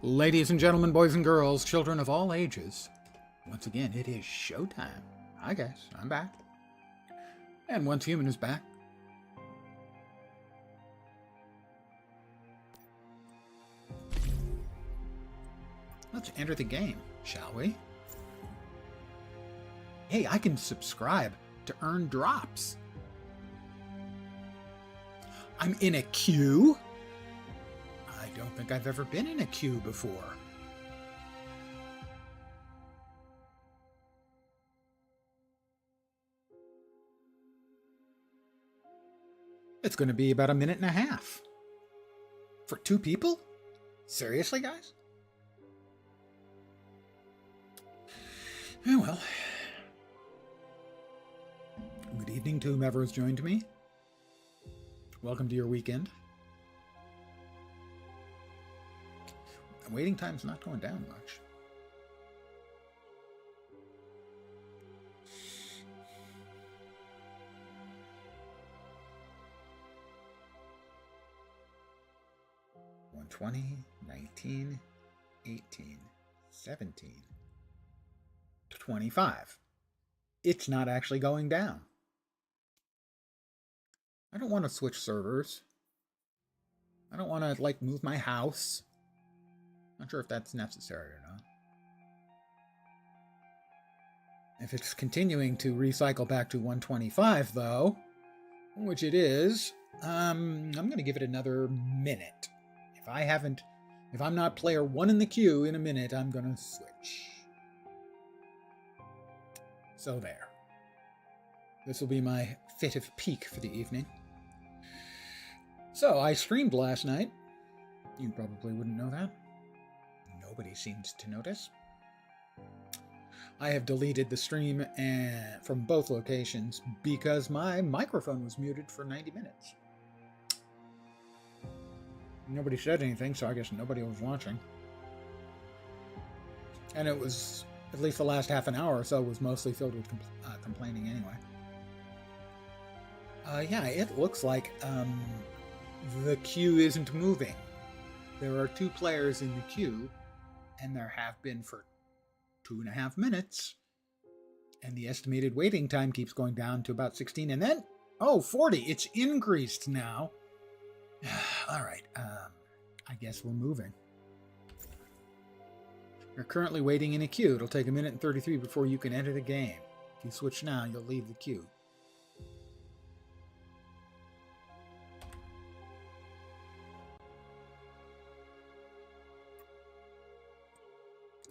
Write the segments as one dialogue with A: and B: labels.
A: Ladies and gentlemen, boys and girls, children of all ages, once again, it is showtime. Hi guys, I'm back. And Once Human is back. Let's enter the game, shall we? Hey, I can subscribe to earn drops. I'm in a queue? I don't think I've ever been in a queue before. It's going to be about a minute and a half. For 2 people? Seriously, guys? Oh, well. Good evening to whomever has joined me. Welcome to your weekend. Waiting time's not going down much. One 20, 19, 18, 17, 25. It's not actually going down. I don't want to switch servers. I don't want to, move my house. Not sure if that's necessary or not. If it's continuing to recycle back to 125, though, which it is, I'm going to give it another minute. If I'm not player 1 in the queue in a minute, I'm going to switch. So there. This will be my fit of peak for the evening. So, I streamed last night. You probably wouldn't know that. Nobody seems to notice. I have deleted the stream from both locations because my microphone was muted for 90 minutes. Nobody said anything, so I guess nobody was watching. And it was, at least the last half an hour or so, was mostly filled with complaining anyway. Yeah, it looks like the queue isn't moving. There are 2 players in the queue, and there have been for 2.5 minutes. And the estimated waiting time keeps going down to about 16, and then, 40. It's increased now. All right, I guess we're moving. You're currently waiting in a queue. It'll take 1 minute and 33 before you can enter the game. If you switch now, you'll leave the queue.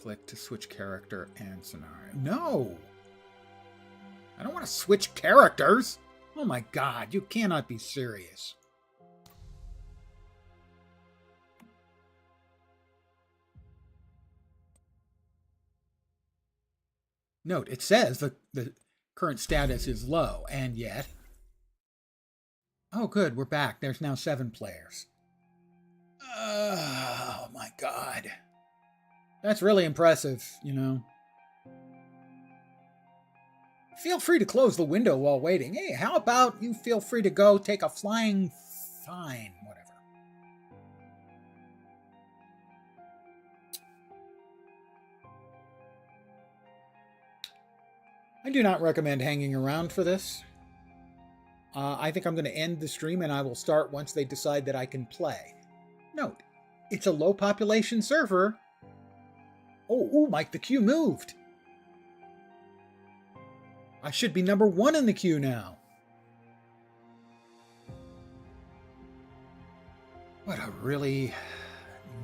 A: Click to switch character and scenario. No! I don't want to switch characters! Oh my god, you cannot be serious. Note, it says the current status is low, and yet... Oh good, we're back. There's now 7 players. Oh my god. That's really impressive, you know. Feel free to close the window while waiting. Hey, how about you feel free to go take a flying fine, whatever. I do not recommend hanging around for this. I think I'm going to end the stream and I will start once they decide that I can play. Note, it's a low population server. Oh, Mike, the queue moved. I should be number 1 in the queue now. What a really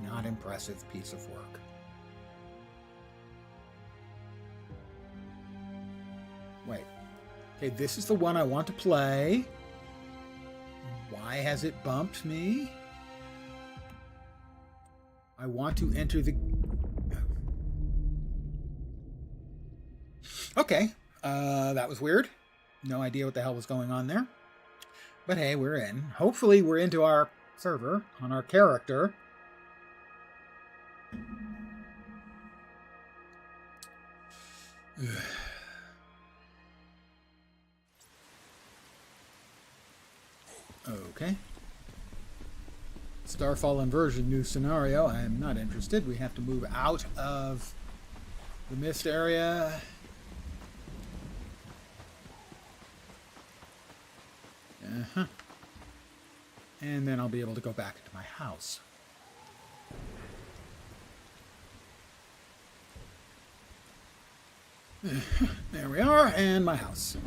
A: not impressive piece of work. Wait. Okay, this is the one I want to play. Why has it bumped me? I want to enter the... Okay, that was weird. No idea what the hell was going on there. But hey, we're in. Hopefully we're into our server on our character. Okay. Starfall Inversion, new scenario. I am not interested. We have to move out of the mist area. Uh-huh. And then I'll be able to go back into my house. There we are, and my house.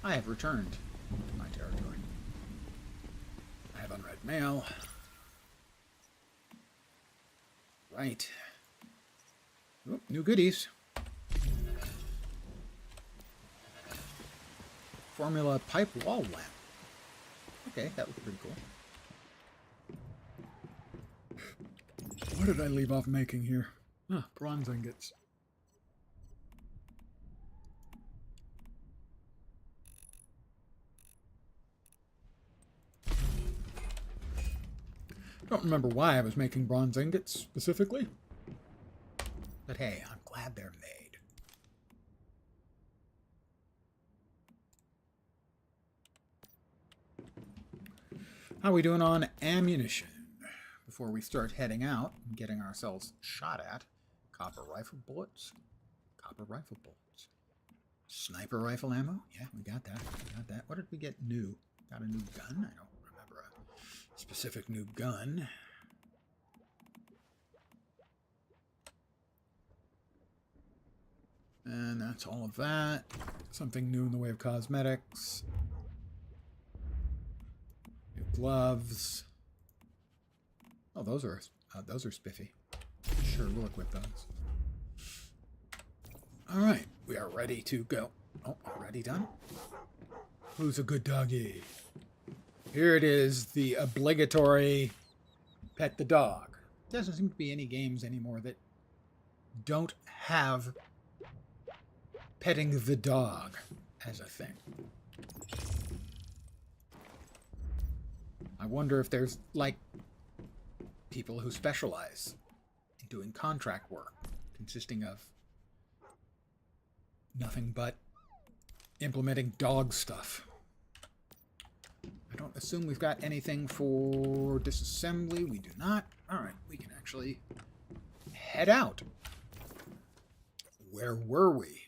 A: I have returned to my territory. I have unread mail. Right. Oop, new goodies. Formula pipe wall lamp. Okay, that looks pretty cool. What did I leave off making here? Ah, bronze ingots. Don't remember why I was making bronze ingots specifically. But hey, I'm glad they're made. How are we doing on ammunition? Before we start heading out and getting ourselves shot at. Copper rifle bullets. Copper rifle bullets. Sniper rifle ammo. Yeah, we got that. We got that. What did we get new? Got a new gun? I don't remember a specific new gun. And that's all of that. Something new in the way of cosmetics. New gloves. Oh, those are spiffy. Sure, we'll equip those. All right, we are ready to go. Oh, already done? Who's a good doggy? Here it is, the obligatory pet the dog. There doesn't seem to be any games anymore that don't have petting the dog as a thing. I wonder if there's, like, people who specialize in doing contract work consisting of nothing but implementing dog stuff. I don't assume we've got anything for disassembly. We do not. All right, we can actually head out. Where were we?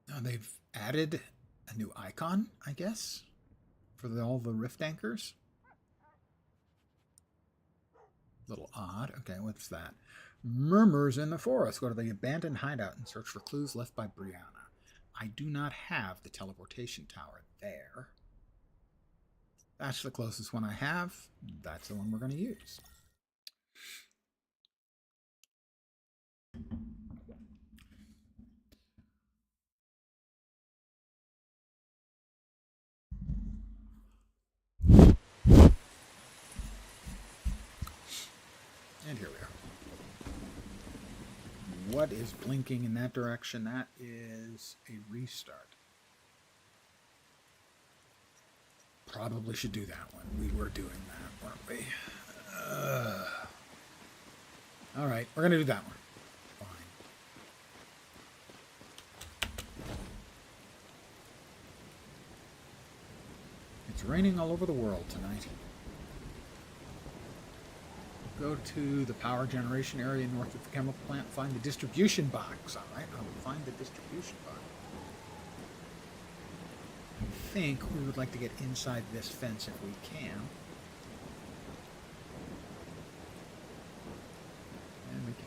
A: Now they've added a new icon, I guess, for all the rift anchors. Little odd. Okay, what's that? Murmurs in the forest. Go to the abandoned hideout and search for clues left by Brianna. I do not have the teleportation tower there. That's the closest one I have. That's the one we're going to use. And here we are. What is blinking in that direction? That is a restart. Probably should do that one. We were doing that, weren't we? All right, we're going to do that one. Fine. It's raining all over the world tonight. Go to the power generation area north of the chemical plant. Find the distribution box. All right, I will find the distribution box. I think we would like to get inside this fence if we can. And we can.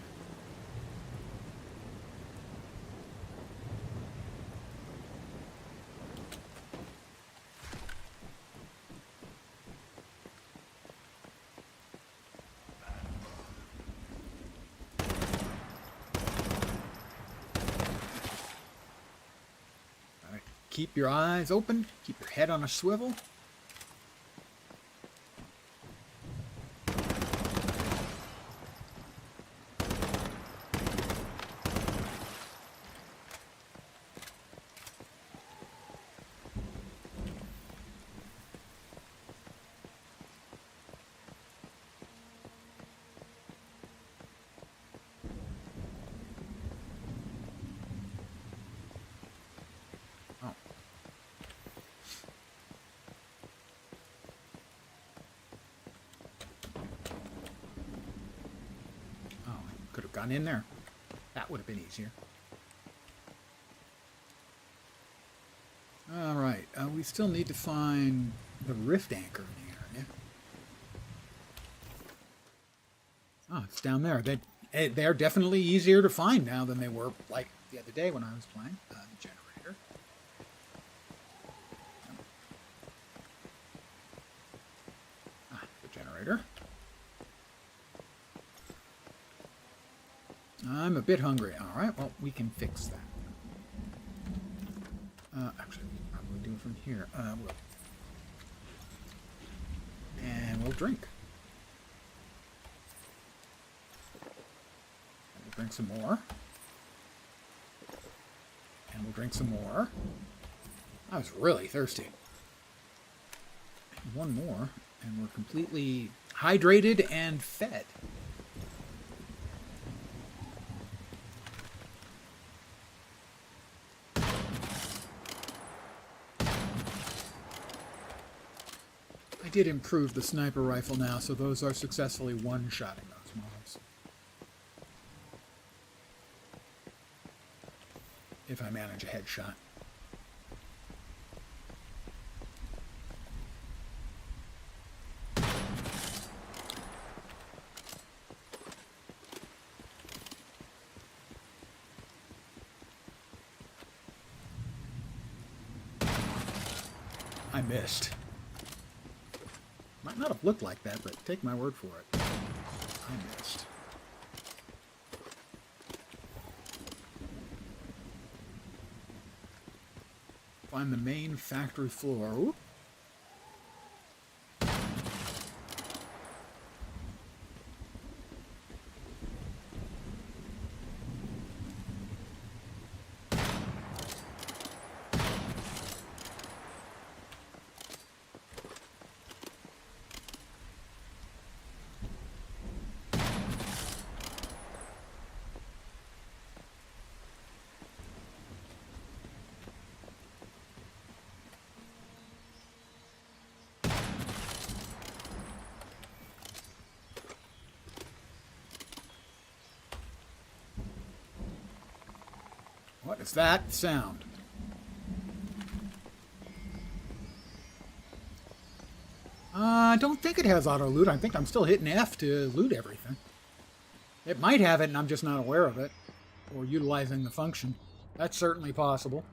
A: Keep your eyes open. Keep your head on a swivel. gone in there. That would have been easier. Alright, we still need to find the rift anchor in the area. Oh, it's down there. They're definitely easier to find now than they were, like, the other day when I was playing. The generator. The generator. I'm a bit hungry. Alright, well, we can fix that. Actually, we'll probably do it from here. And we'll drink. And we'll drink some more. And we'll drink some more. I was really thirsty. And one more, and we're completely hydrated and fed. I did improve the sniper rifle now, so those are successfully one-shotting those mobs. If I manage a headshot. I missed. Might not have looked like that, but take my word for it. I missed. Find the main factory floor. Oop. What is that sound? I don't think it has auto loot. I think I'm still hitting F to loot everything. It might have it and I'm just not aware of it. Or utilizing the function. That's certainly possible.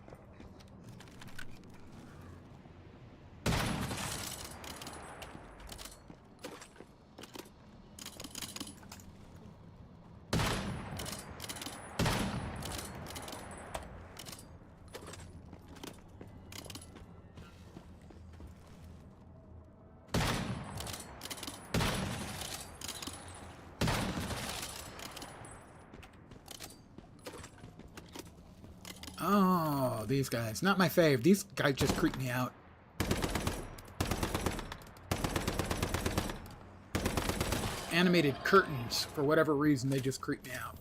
A: Oh, these guys. Not my fave. These guys just creep me out. Animated curtains. For whatever reason, they just creep me out.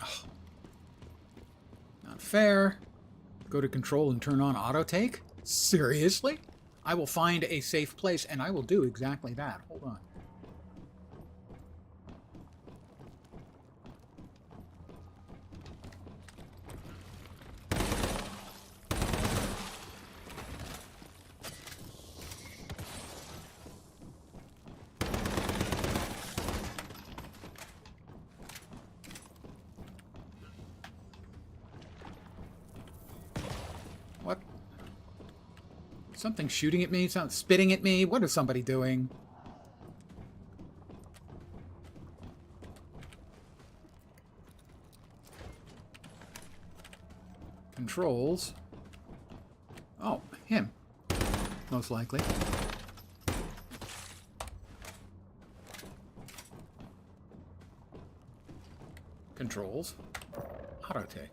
A: Oh. Not fair. Go to control and turn on auto take? Seriously? I will find a safe place and I will do exactly that. Hold on. What? Something shooting at me? Something spitting at me? What is somebody doing? Controls. Oh, him. Most likely. Controls. Auto take.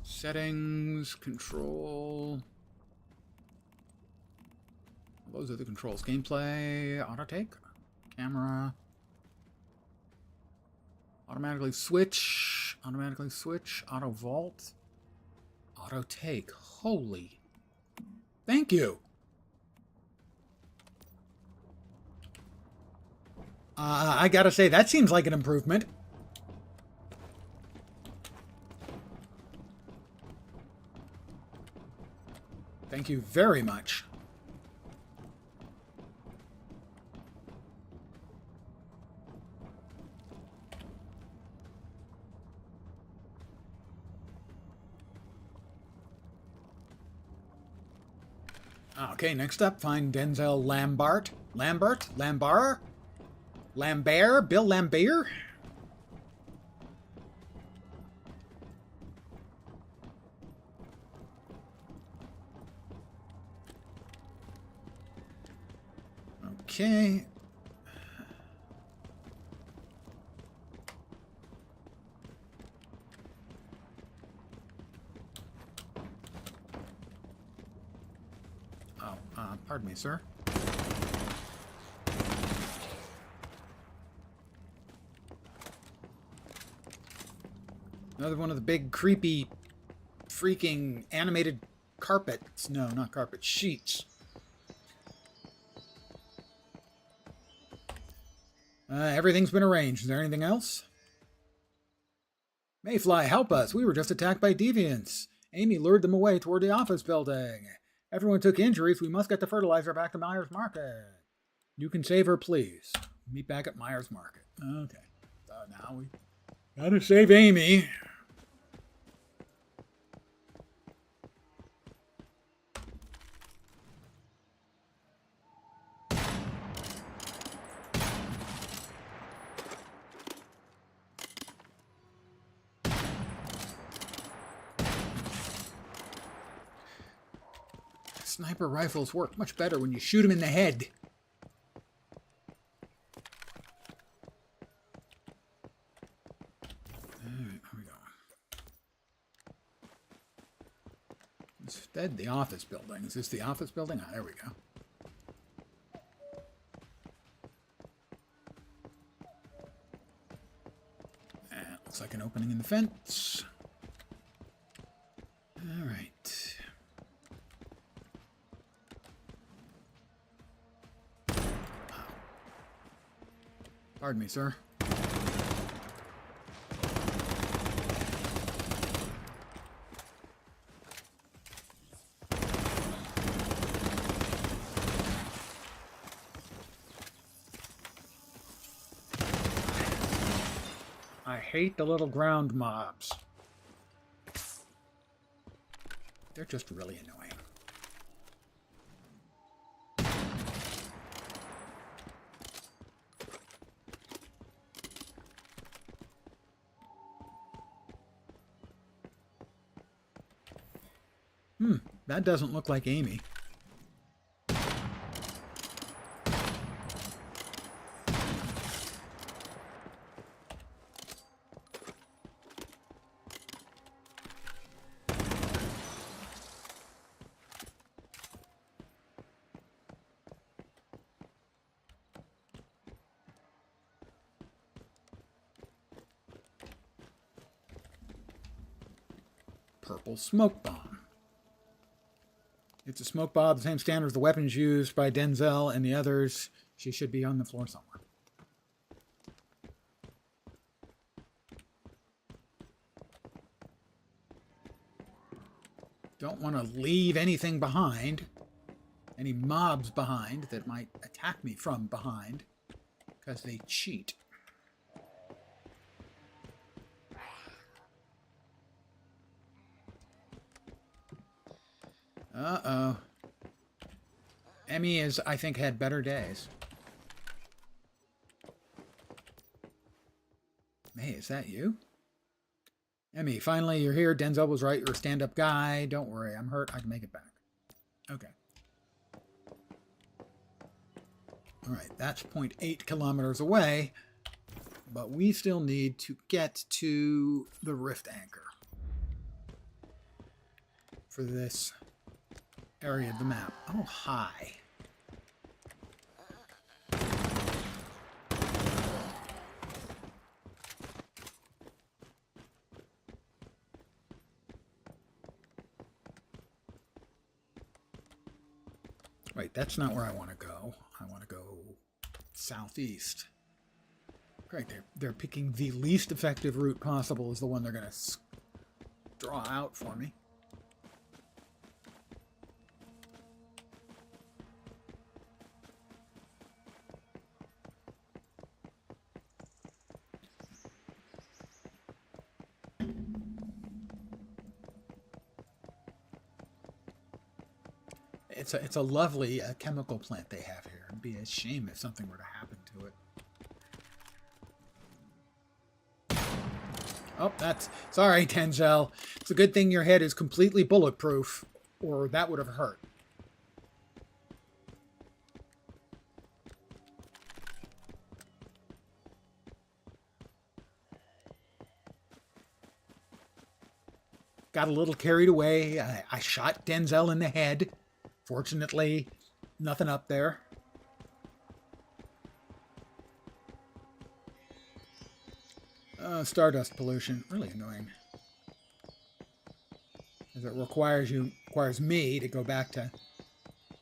A: Settings, control. Those are the controls. Gameplay, auto take, camera. Automatically switch. Automatically switch. Auto vault. Auto take. Holy. Thank you. I gotta say, that seems like an improvement. Thank you very much. Okay, next up, find Denzel Lambert. Lambert? Lambar? Lambert? Bill Lambert? Okay. Pardon me, sir. Another one of the big, creepy, freaking animated carpets. No, not carpets. Sheets. Everything's been arranged. Is there anything else? Mayfly, help us. We were just attacked by deviants. Amy lured them away toward the office building. Everyone took injuries. We must get the fertilizer back to Myers Market. You can save her, please. Meet back at Myers Market. Okay. So now we gotta save Amy. Sniper rifles work much better when you shoot them in the head. Alright, here we go. Instead, the office building. Is this the office building? Ah, there we go. Looks like an opening in the fence. Alright. Pardon me, sir. I hate the little ground mobs. They're just really annoying. That doesn't look like Amy. Purple smoke bomb. It's a smoke bomb, the same standard as the weapons used by Denzel and the others. She should be on the floor somewhere. Don't want to leave anything behind. Any mobs behind that might attack me from behind. Because they cheat. Uh-oh. Emmy has, I think, had better days. Hey, is that you? Emmy, finally you're here. Denzel was right. You're a stand-up guy. Don't worry. I'm hurt. I can make it back. Okay. All right. That's 0.8 kilometers away. But we still need to get to the Rift Anchor for this area of the map. Oh, hi. Wait, that's not where I want to go. I want to go southeast. Right, they're picking the least effective route possible as the one they're going to draw out for me. It's a lovely chemical plant they have here. It'd be a shame if something were to happen to it. Oh, that's... Sorry, Denzel. It's a good thing your head is completely bulletproof, or that would have hurt. Got a little carried away. I shot Denzel in the head. Fortunately, nothing up there. Stardust pollution, really annoying. As it requires me to go back to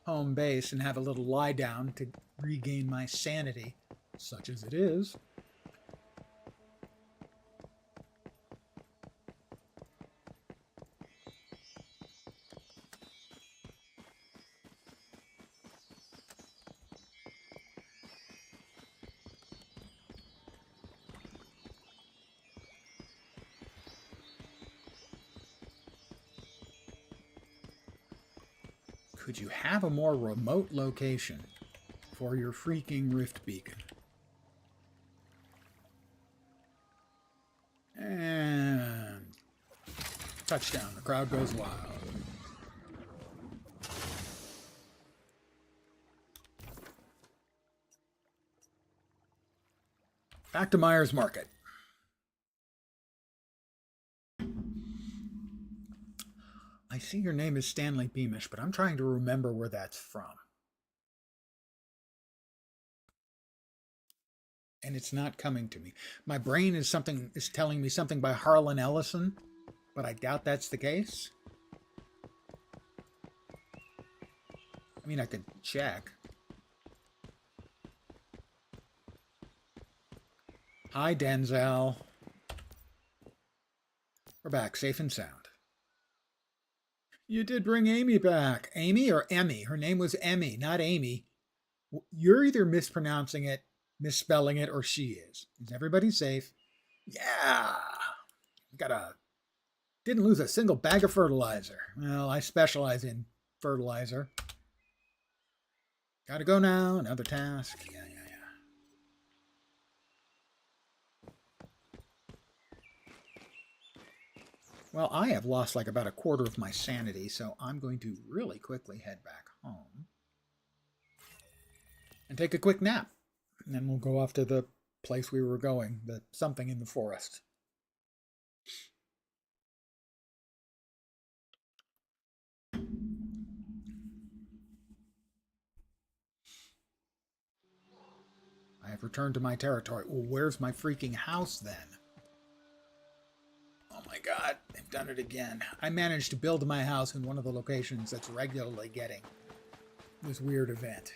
A: home base and have a little lie down to regain my sanity, such as it is. Could you have a more remote location for your freaking rift beacon? And touchdown. The crowd goes wild. Back to Myers Market. I see your name is Stanley Beamish, but I'm trying to remember where that's from. And it's not coming to me. My brain is telling me something by Harlan Ellison, but I doubt that's the case. I mean, I could check. Hi, Denzel. We're back, safe and sound. You did bring Amy back. Amy or Emmy? Her name was Emmy, not Amy. You're either mispronouncing it, misspelling it, or she is. Is everybody safe? Yeah. Didn't lose a single bag of fertilizer. Well, I specialize in fertilizer. Gotta go now. Another task. Yeah. Well, I have lost like about a quarter of my sanity, so I'm going to really quickly head back home and take a quick nap. And then we'll go off to the place we were going, the something in the forest. I have returned to my territory. Well, where's my freaking house then? Oh my god, they've done it again. I managed to build my house in one of the locations that's regularly getting this weird event.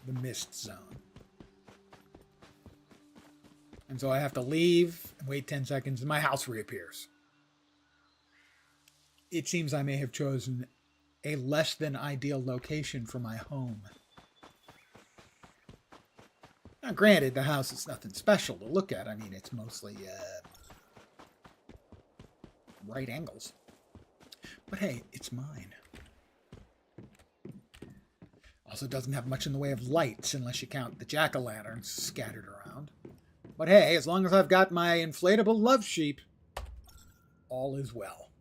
A: The mist zone. And so I have to leave and wait 10 seconds and my house reappears. It seems I may have chosen a less than ideal location for my home. Now granted, the house is nothing special to look at. I mean, it's mostly right angles. But hey, it's mine. Also doesn't have much in the way of lights unless you count the jack-o'-lanterns scattered around. But hey, as long as I've got my inflatable love sheep, all is well.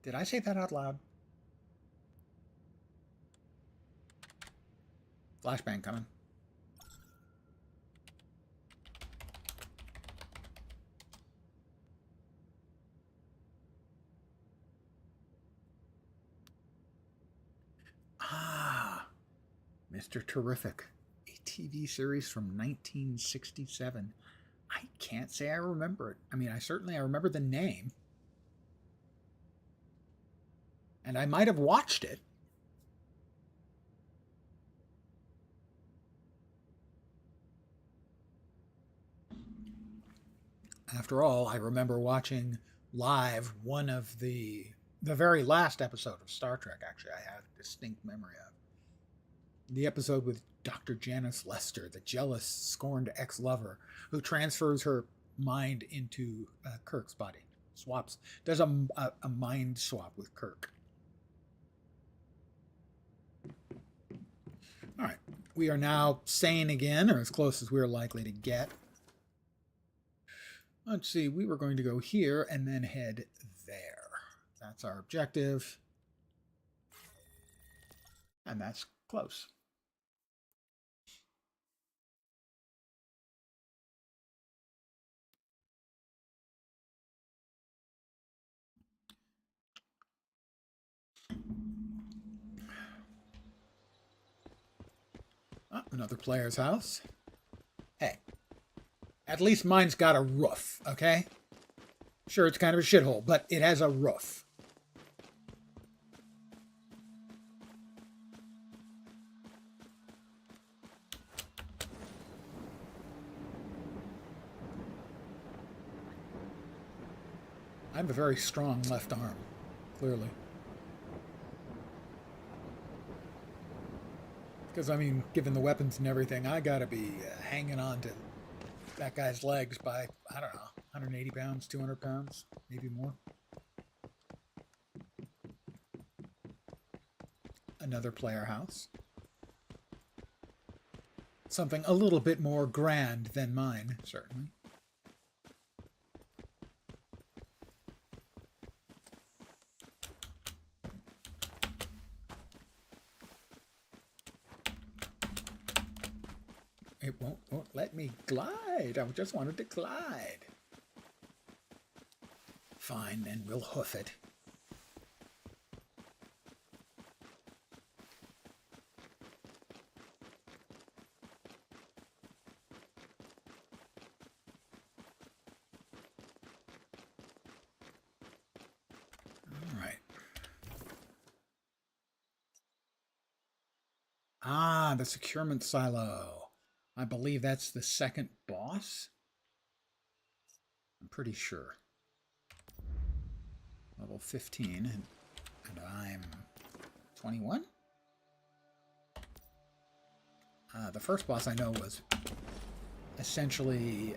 A: Did I say that out loud? Flashbang coming. Mr. Terrific, a TV series from 1967. I can't say I remember it. I mean, I remember the name. And I might have watched it. After all, I remember watching live one of the very last episode of Star Trek, actually, I have a distinct memory of. The episode with Dr. Janice Lester, the jealous, scorned ex-lover who transfers her mind into Kirk's body. Does a mind swap with Kirk. All right. We are now sane again, or as close as we're likely to get. Let's see. We were going to go here and then head there. That's our objective. And that's close. Oh, another player's house. Hey, at least mine's got a roof, okay? Sure, it's kind of a shithole, but it has a roof. I have a very strong left arm, clearly. Because, I mean, given the weapons and everything, I gotta be hanging on to that guy's legs by, I don't know, 180 pounds, 200 pounds, maybe more. Another player house. Something a little bit more grand than mine, certainly. It won't let me glide. I just wanted to glide. Fine, then we'll hoof it. All right. Ah, the securement silo. I believe that's the second boss. I'm pretty sure. Level 15, and I'm 21? The first boss I know was essentially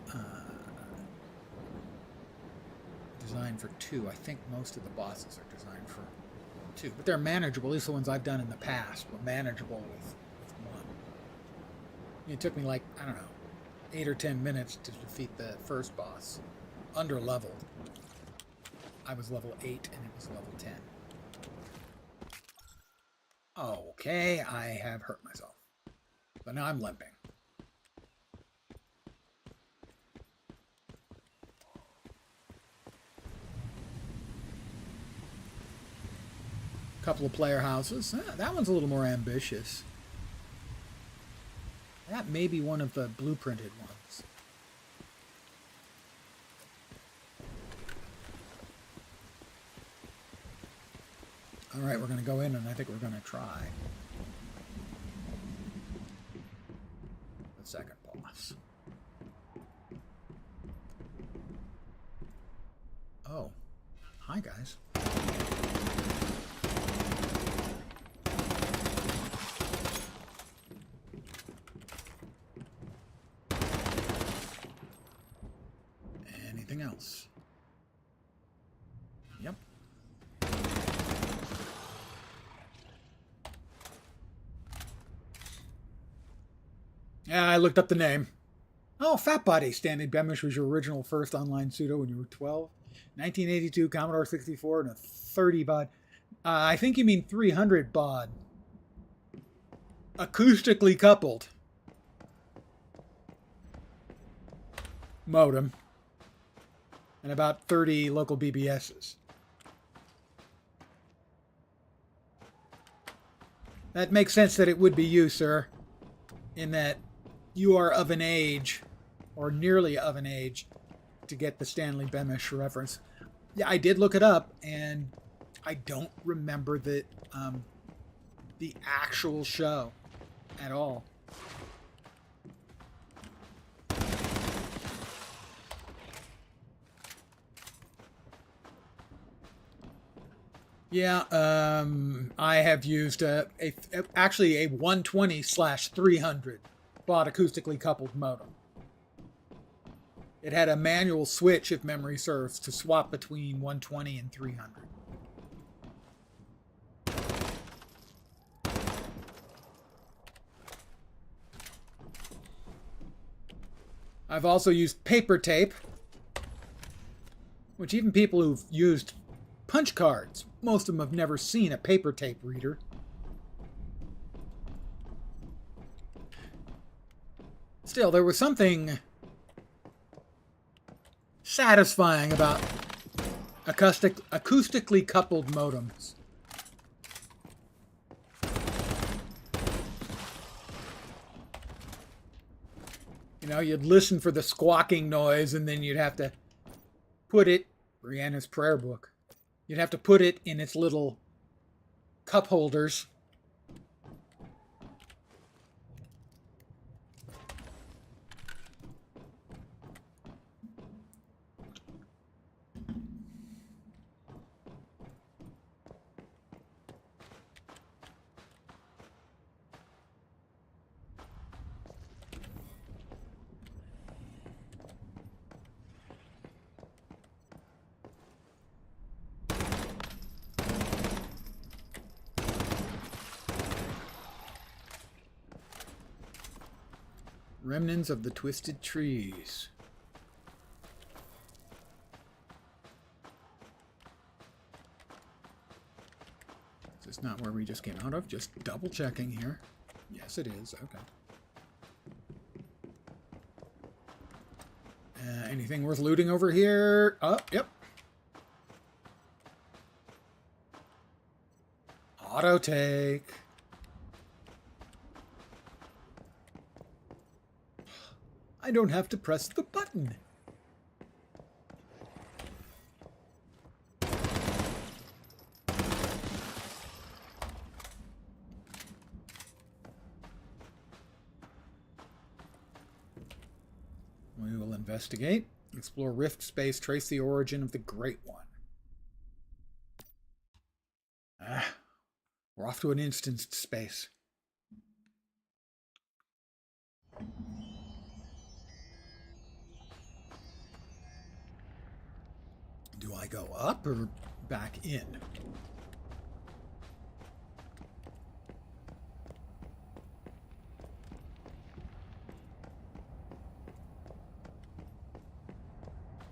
A: designed for 2. I think most of the bosses are designed for 2. But they're manageable. At least the ones I've done in the past were manageable with 1. It took me like, I don't know, 8 or 10 minutes to defeat the first boss. Under leveled. I was level 8 and it was level 10. Okay, I have hurt myself. But now I'm limping. Couple of player houses. That one's a little more ambitious. That may be one of the blueprinted ones. All right, we're going to go in, and I think we're going to try the second boss. Oh, hi guys. Anything else? Yep. Yeah, I looked up the name. Oh, Fat Body. Stanley Beamish was your original first online pseudo when you were 12. 1982, Commodore 64, and a 30 baud. I think you mean 300 baud. Acoustically coupled. Modem. And about 30 local BBSs. That makes sense that it would be you, sir. In that you are of an age, or nearly of an age, to get the Stanley Beamish reference. Yeah, I did look it up, and I don't remember the actual show at all. Yeah, I have used actually a 120/300 baud acoustically coupled modem. It had a manual switch, if memory serves, to swap between 120 and 300. I've also used paper tape, which even people who've used punch cards, most of them have never seen a paper tape reader. Still, there was something satisfying about acoustically coupled modems. You know, you'd listen for the squawking noise, and then you'd have to put it, Brianna's prayer book, you'd have to put it in its little cup holders. Remnants of the Twisted Trees. Is this not where we just came out of? Just double checking here. Yes, it is. Okay. Anything worth looting over here? Oh, yep. Auto take. I don't have to press the button. We will investigate, explore rift space, trace the origin of the Great One. We're off to an instanced space. Do I go up or back in?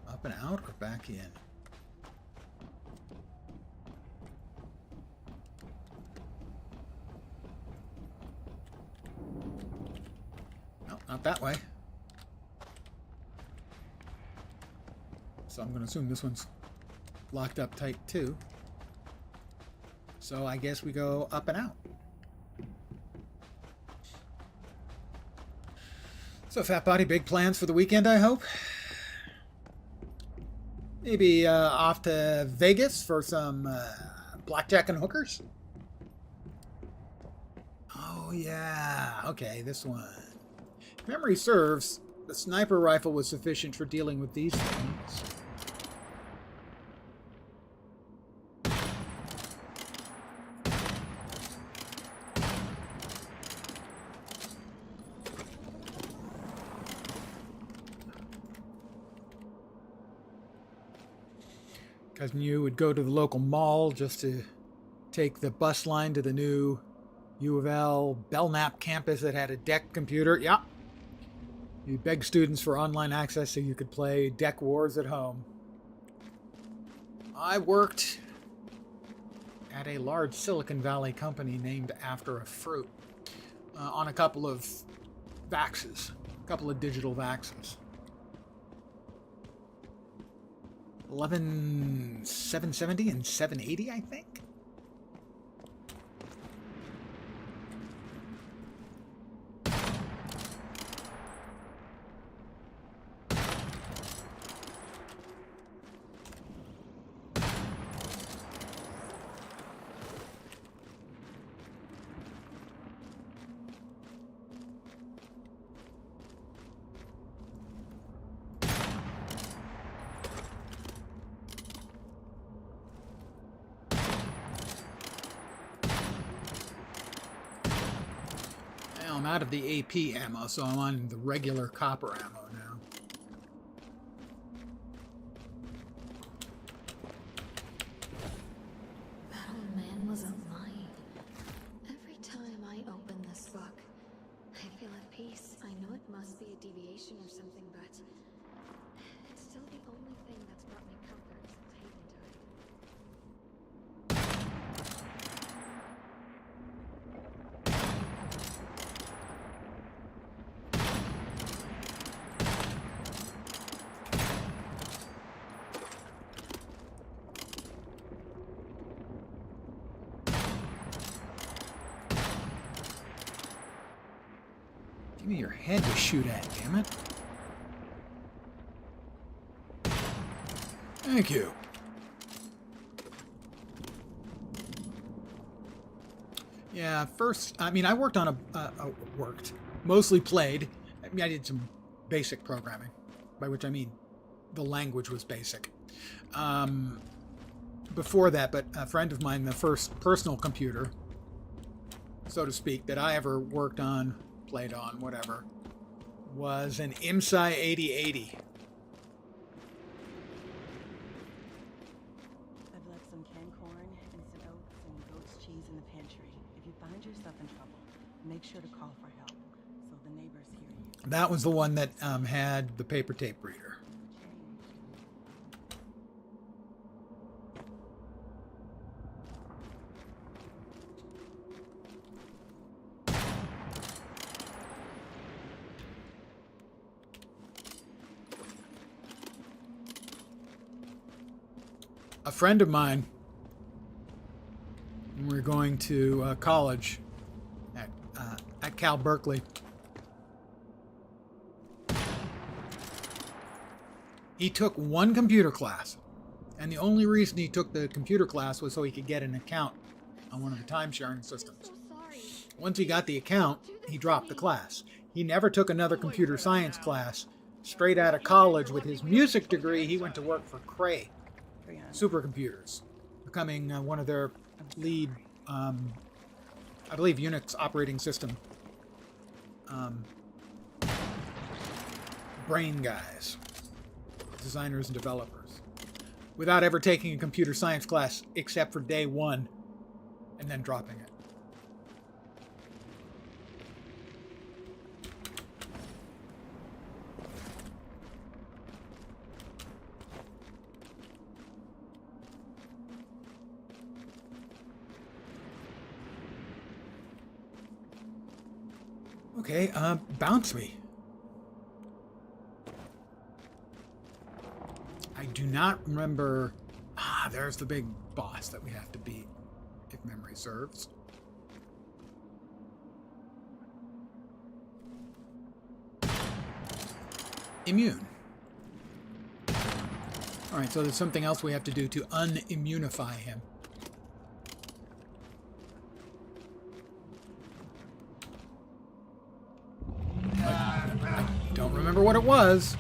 A: Up and out or back in? No, not that way. So I'm going to assume this one's locked up tight too. So I guess we go up and out. So Fat Body, big plans for the weekend, I hope? Maybe off to Vegas for some blackjack and hookers? Oh yeah, okay, this one. If memory serves, the sniper rifle was sufficient for dealing with these things. Cousin you would go to the local mall just to take the bus line to the new U of L Belknap campus that had a deck computer. Yeah. You beg students for online access so you could play Deck Wars at home. I worked at a large Silicon Valley company named after a fruit on a couple of Vaxes, a couple of digital Vaxes. 11770 and 780, I think. I'm out of the AP ammo, so I'm on the regular copper ammo now.
B: That old man wasn't lying. Every time I open this book, I feel at peace. I know it must be a deviation or something, but it's still the only thing that's brought me comfort since Hayden died.
A: Give me your head to shoot at, damn it. Thank you. Yeah, first, I mean, I worked on mostly played. I mean, I did some basic programming, by which I mean the language was basic. Before that, but a friend of mine, the first personal computer, so to speak, that I ever worked on, played on, whatever, was an IMSI 8080.
C: I've left some canned corn, instant oats, and goat's cheese in the pantry. If you find yourself in trouble, make sure to call for help so the neighbors hear you.
A: That was the one that had the paper tape reader. A friend of mine, when we were going to college at Cal Berkeley, he took one computer class, and the only reason he took the computer class was so he could get an account on one of the time-sharing systems. Once he got the account, he dropped the class. He never took another computer science class. Straight out of college with his music degree, he went to work for Cray Supercomputers, becoming one of their lead, I believe, Unix operating system brain guys, designers and developers, without ever taking a computer science class except for day one and then dropping it. Okay, bounce me. I do not remember... Ah, there's the big boss that we have to beat, if memory serves. Immune. Alright, so there's something else we have to do to unimmunify him. Don't remember what it was.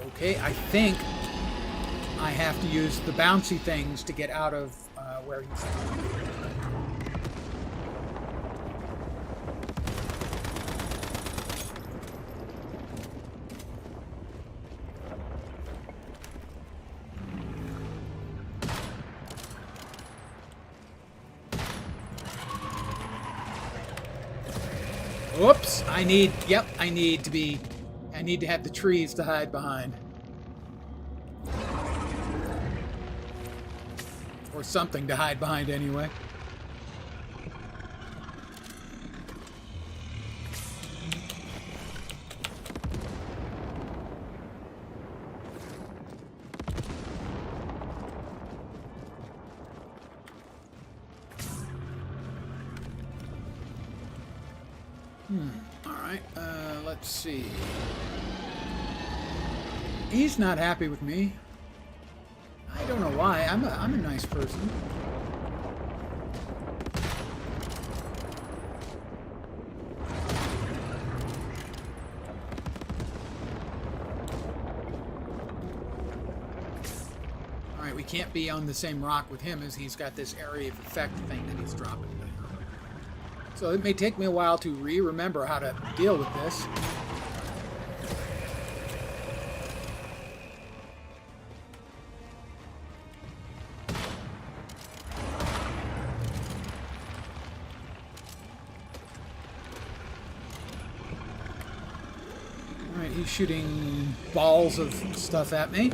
A: Okay, I think I have to use the bouncy things to get out of where he's from. Oops, I need to have the trees to hide behind. Or something to hide behind anyway. Alright, let's see. He's not happy with me. I don't know why. I'm a nice person. we can't be on the same rock with him as he's got this area of effect thing that he's dropping. So it may take me a while to remember how to deal with this. Alright, he's shooting balls of stuff at me.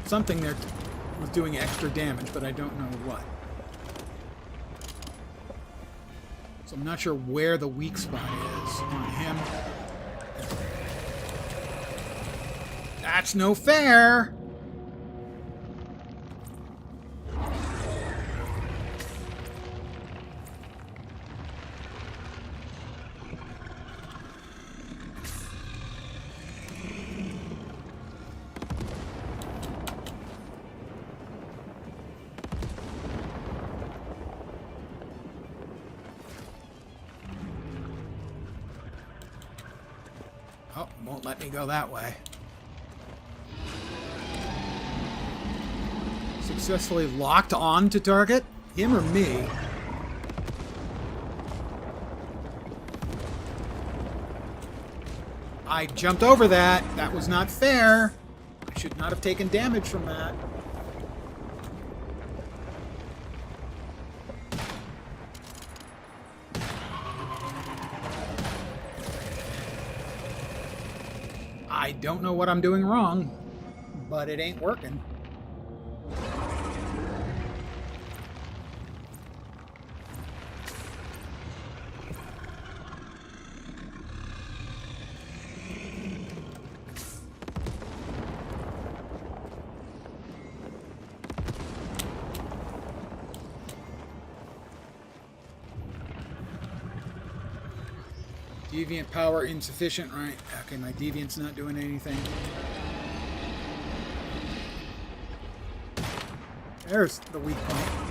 A: Something there was doing extra damage, but I don't know what. So I'm not sure where the weak spot is on him. That's no fair! Oh, won't let me go that way. Successfully locked on to target? Him or me? I jumped over that. That was not fair. I should not have taken damage from that. I don't know what I'm doing wrong, but it ain't working. Deviant power insufficient, right? Okay, my deviant's not doing anything. There's the weak point.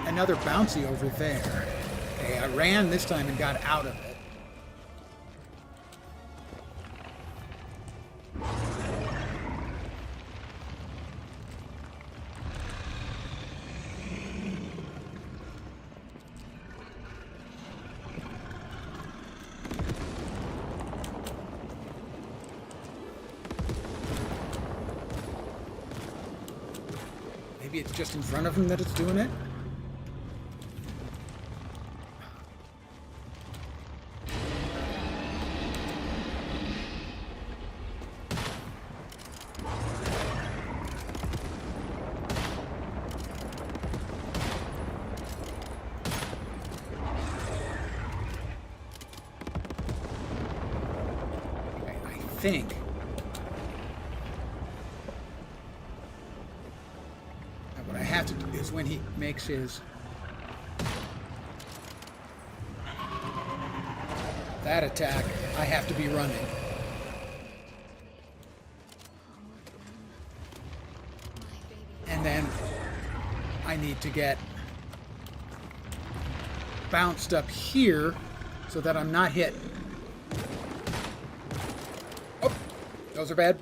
A: Another bouncy over there. Okay, I ran this time and got out of it. Maybe it's just in front of him that it's doing it? Think. And what I have to do is when he makes his that attack, I have to be running. And then I need to get bounced up here so that I'm not hit. Those are bad.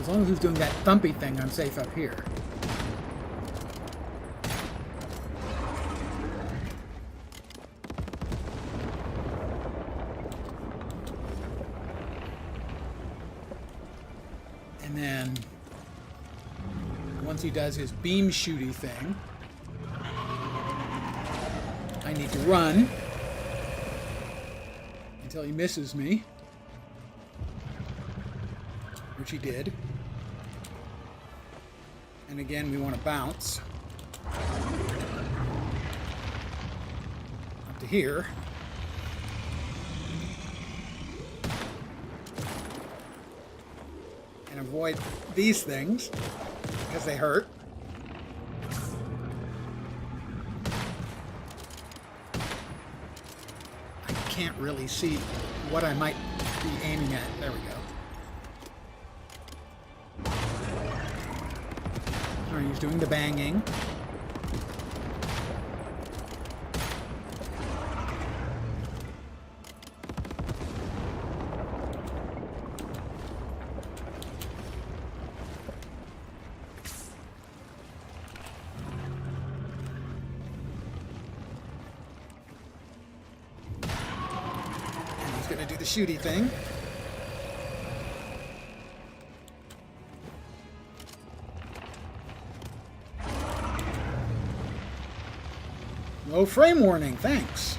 A: As long as he's doing that thumpy thing, I'm safe up here. once he does his beam shooty thing, I need to run until he misses me, which he did. And again, we want to bounce up to here. And avoid these things because they hurt. I can't really see what I might be aiming at. There we go. Alright, he's doing the banging. Gonna do the shooty thing. Low frame warning, thanks.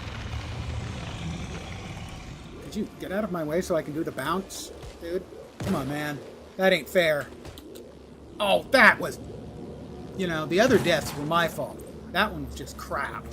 A: Could you get out of my way so I can do the bounce, dude? Come on, man. That ain't fair. Oh, that was... You know, the other deaths were my fault. That one was just crap.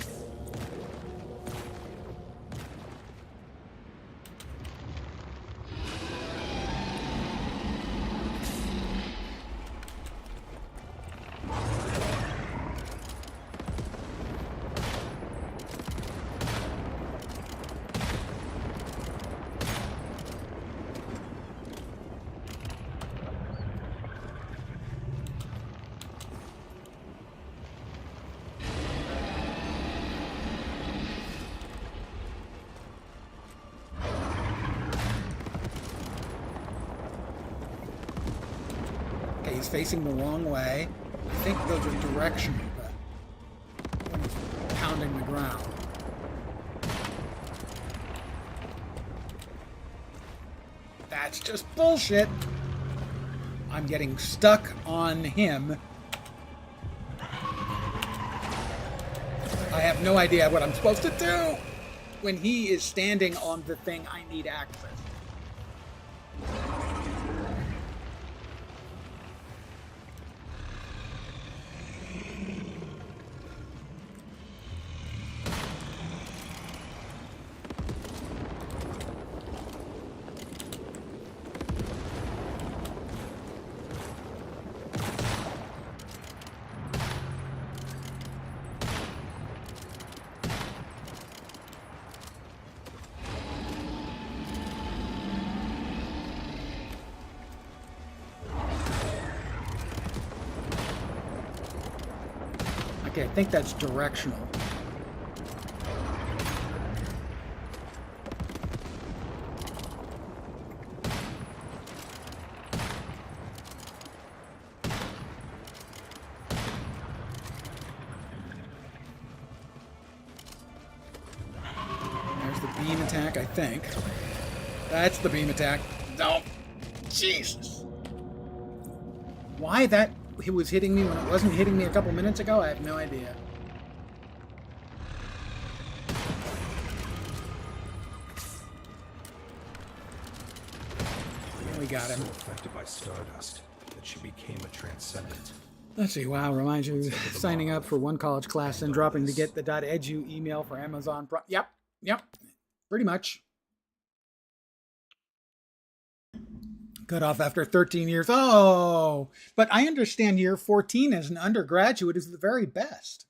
A: He's facing the wrong way. I think those are directional, but when he's pounding the ground. That's just bullshit. I'm getting stuck on him. I have no idea what I'm supposed to do when he is standing on the thing I need access. Okay, I think that's directional. There's the beam attack, I think. That's the beam attack. No! Jesus! Why that... It was hitting me when it wasn't hitting me a couple minutes ago? I have no idea. We got him.
D: So affected by stardust that she became a transcendent.
A: Let's see. Wow, reminds you signing up for one college class and dropping to get the .edu email for Amazon Prime. Yep. Pretty much. Cut off after 13 years. Oh, but I understand year 14 as an undergraduate is the very best.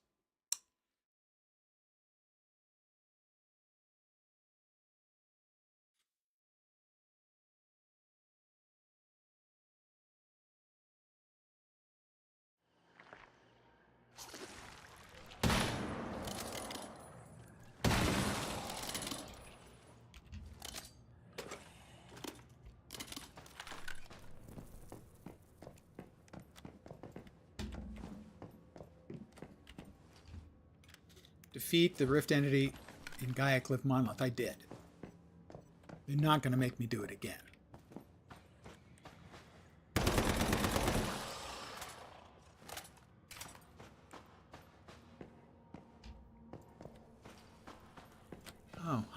A: Defeat the Rift entity in Gaia Cliff Monolith. I did. They're not going to make me do it again.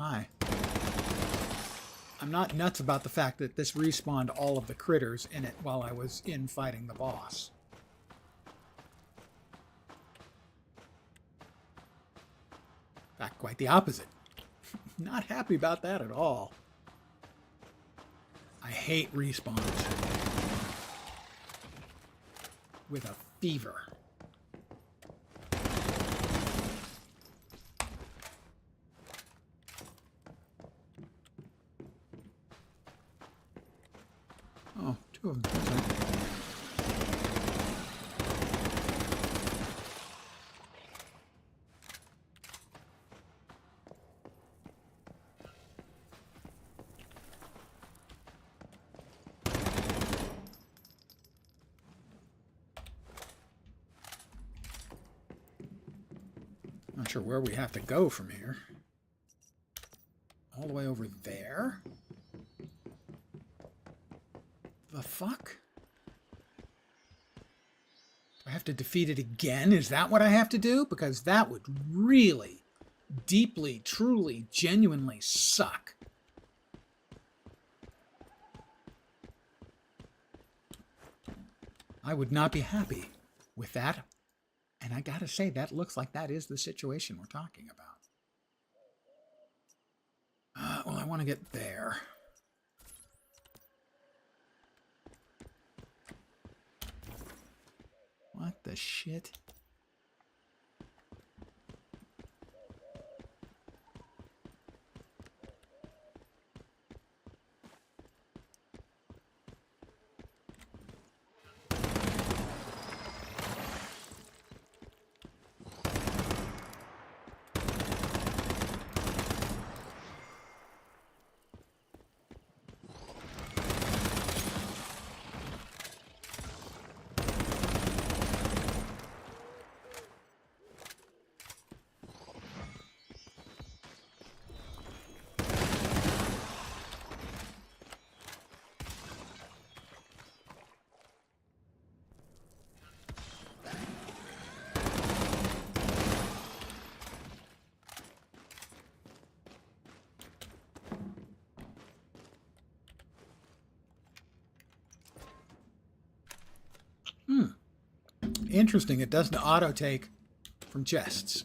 A: Hi. I'm not nuts about the fact that this respawned all of the critters in it while I was in fighting the boss. In fact, quite the opposite. Not happy about that at all. I hate respawns. With a fever. Oh, two of them. Not sure where we have to go from here. All the way over there? The fuck? Do I have to defeat it again? Is that what I have to do? Because that would really, deeply, truly, genuinely suck. I would not be happy with that. And I gotta say, that looks like that is the situation we're talking about. Well, I want to get there. What the shit? Interesting, it doesn't auto-take from chests.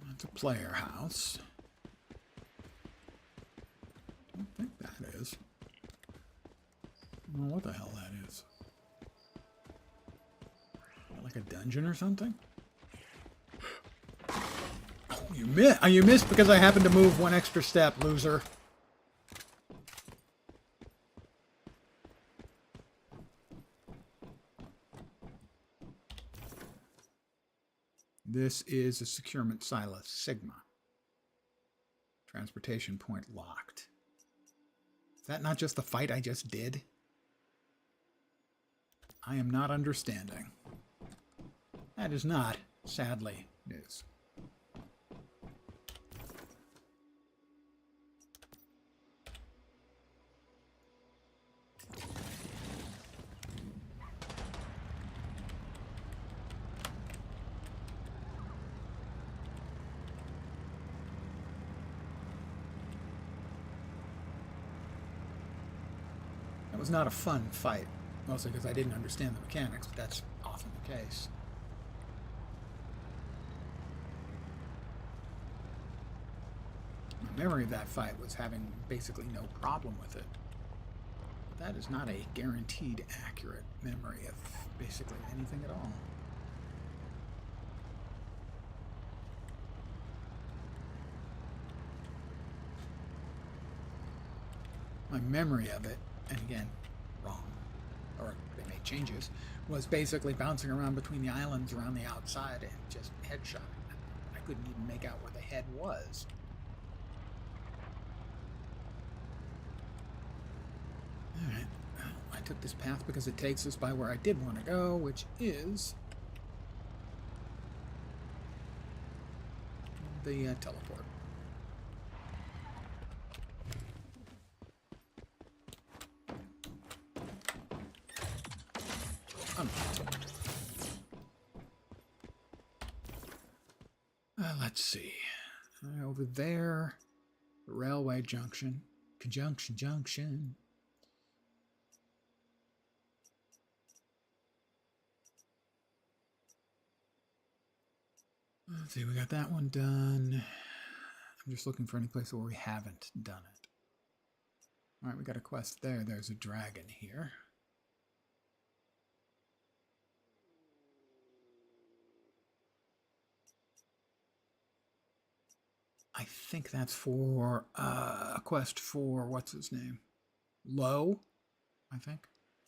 A: That's a player house. I don't think that is. I don't know what the hell that is. Like a dungeon or something? Oh, you missed because I happened to move one extra step, loser. This is a securement silo Sigma. Transportation point locked. Is that not just the fight I just did? I am not understanding. That is not, sadly, news. It was not a fun fight, mostly because I didn't understand the mechanics, but that's often the case. My memory of that fight was having basically no problem with it. But that is not a guaranteed accurate memory of basically anything at all. My memory of it, and again, wrong, or they made changes, was basically bouncing around between the islands around the outside and just headshotting them. I couldn't even make out where the head was. Alright. I took this path because it takes us by where I did want to go, which is the teleport. Let's see. Over there, railway junction. Junction. Let's see, we got that one done. I'm just looking for any place where we haven't done it. Alright, we got a quest there. There's a dragon here. I think that's for a quest for, what's his name? Low, I think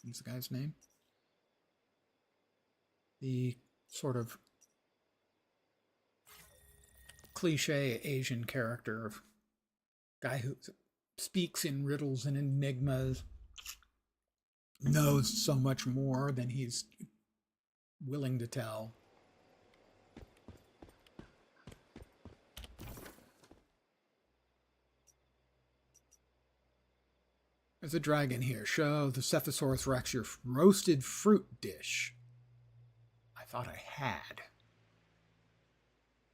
A: is the guy's name. The sort of cliche Asian character of guy who speaks in riddles and enigmas, knows so much more than he's willing to tell. There's a dragon here. Show the Cephosaurus Rex your roasted fruit dish. I thought I had.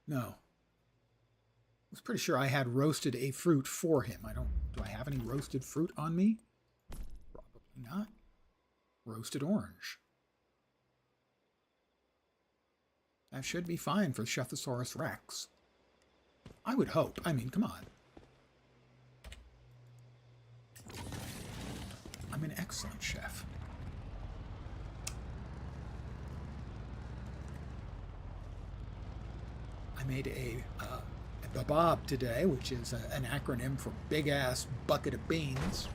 A: No. I was pretty sure I had roasted a fruit for him. Do I have any roasted fruit on me? Probably not. Roasted orange. That should be fine for Cephosaurus Rex. I would hope. I mean, come on. I'm an excellent chef. I made a babab today, which is an acronym for big ass bucket of beans.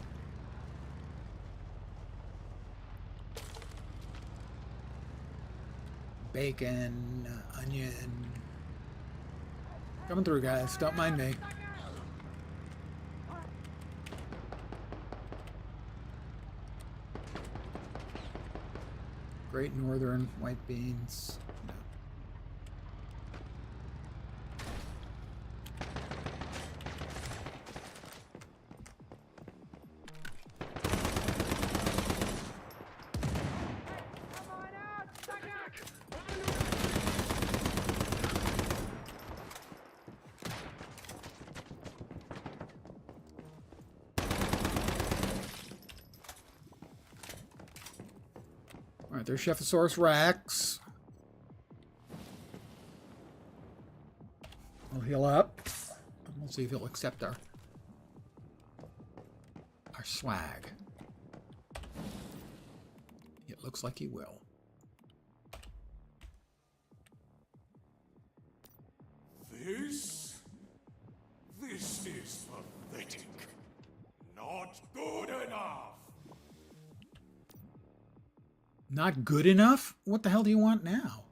A: Bacon, onion. Coming through, guys. Don't mind me. Great Northern white beans. No. Alright, there's Cephosaurus Rex. We'll heal up. We'll see if he'll accept our swag. It looks like he will.
E: This is pathetic. Not good enough.
A: Not good enough? What the hell do you want now?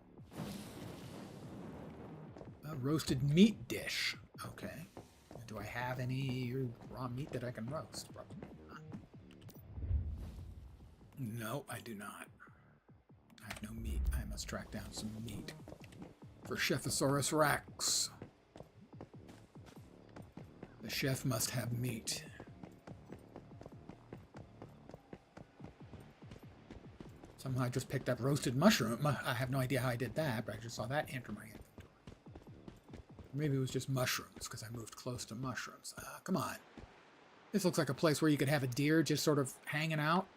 A: A roasted meat dish. Okay. Do I have any raw meat that I can roast? Probably not. No, I do not. I have no meat. I must track down some meat for Cephosaurus Rex. The chef must have meat. Somehow I just picked up roasted mushroom. I have no idea how I did that, but I just saw that enter my inventory. Maybe it was just mushrooms, because I moved close to mushrooms. Come on. This looks like a place where you could have a deer just sort of hanging out.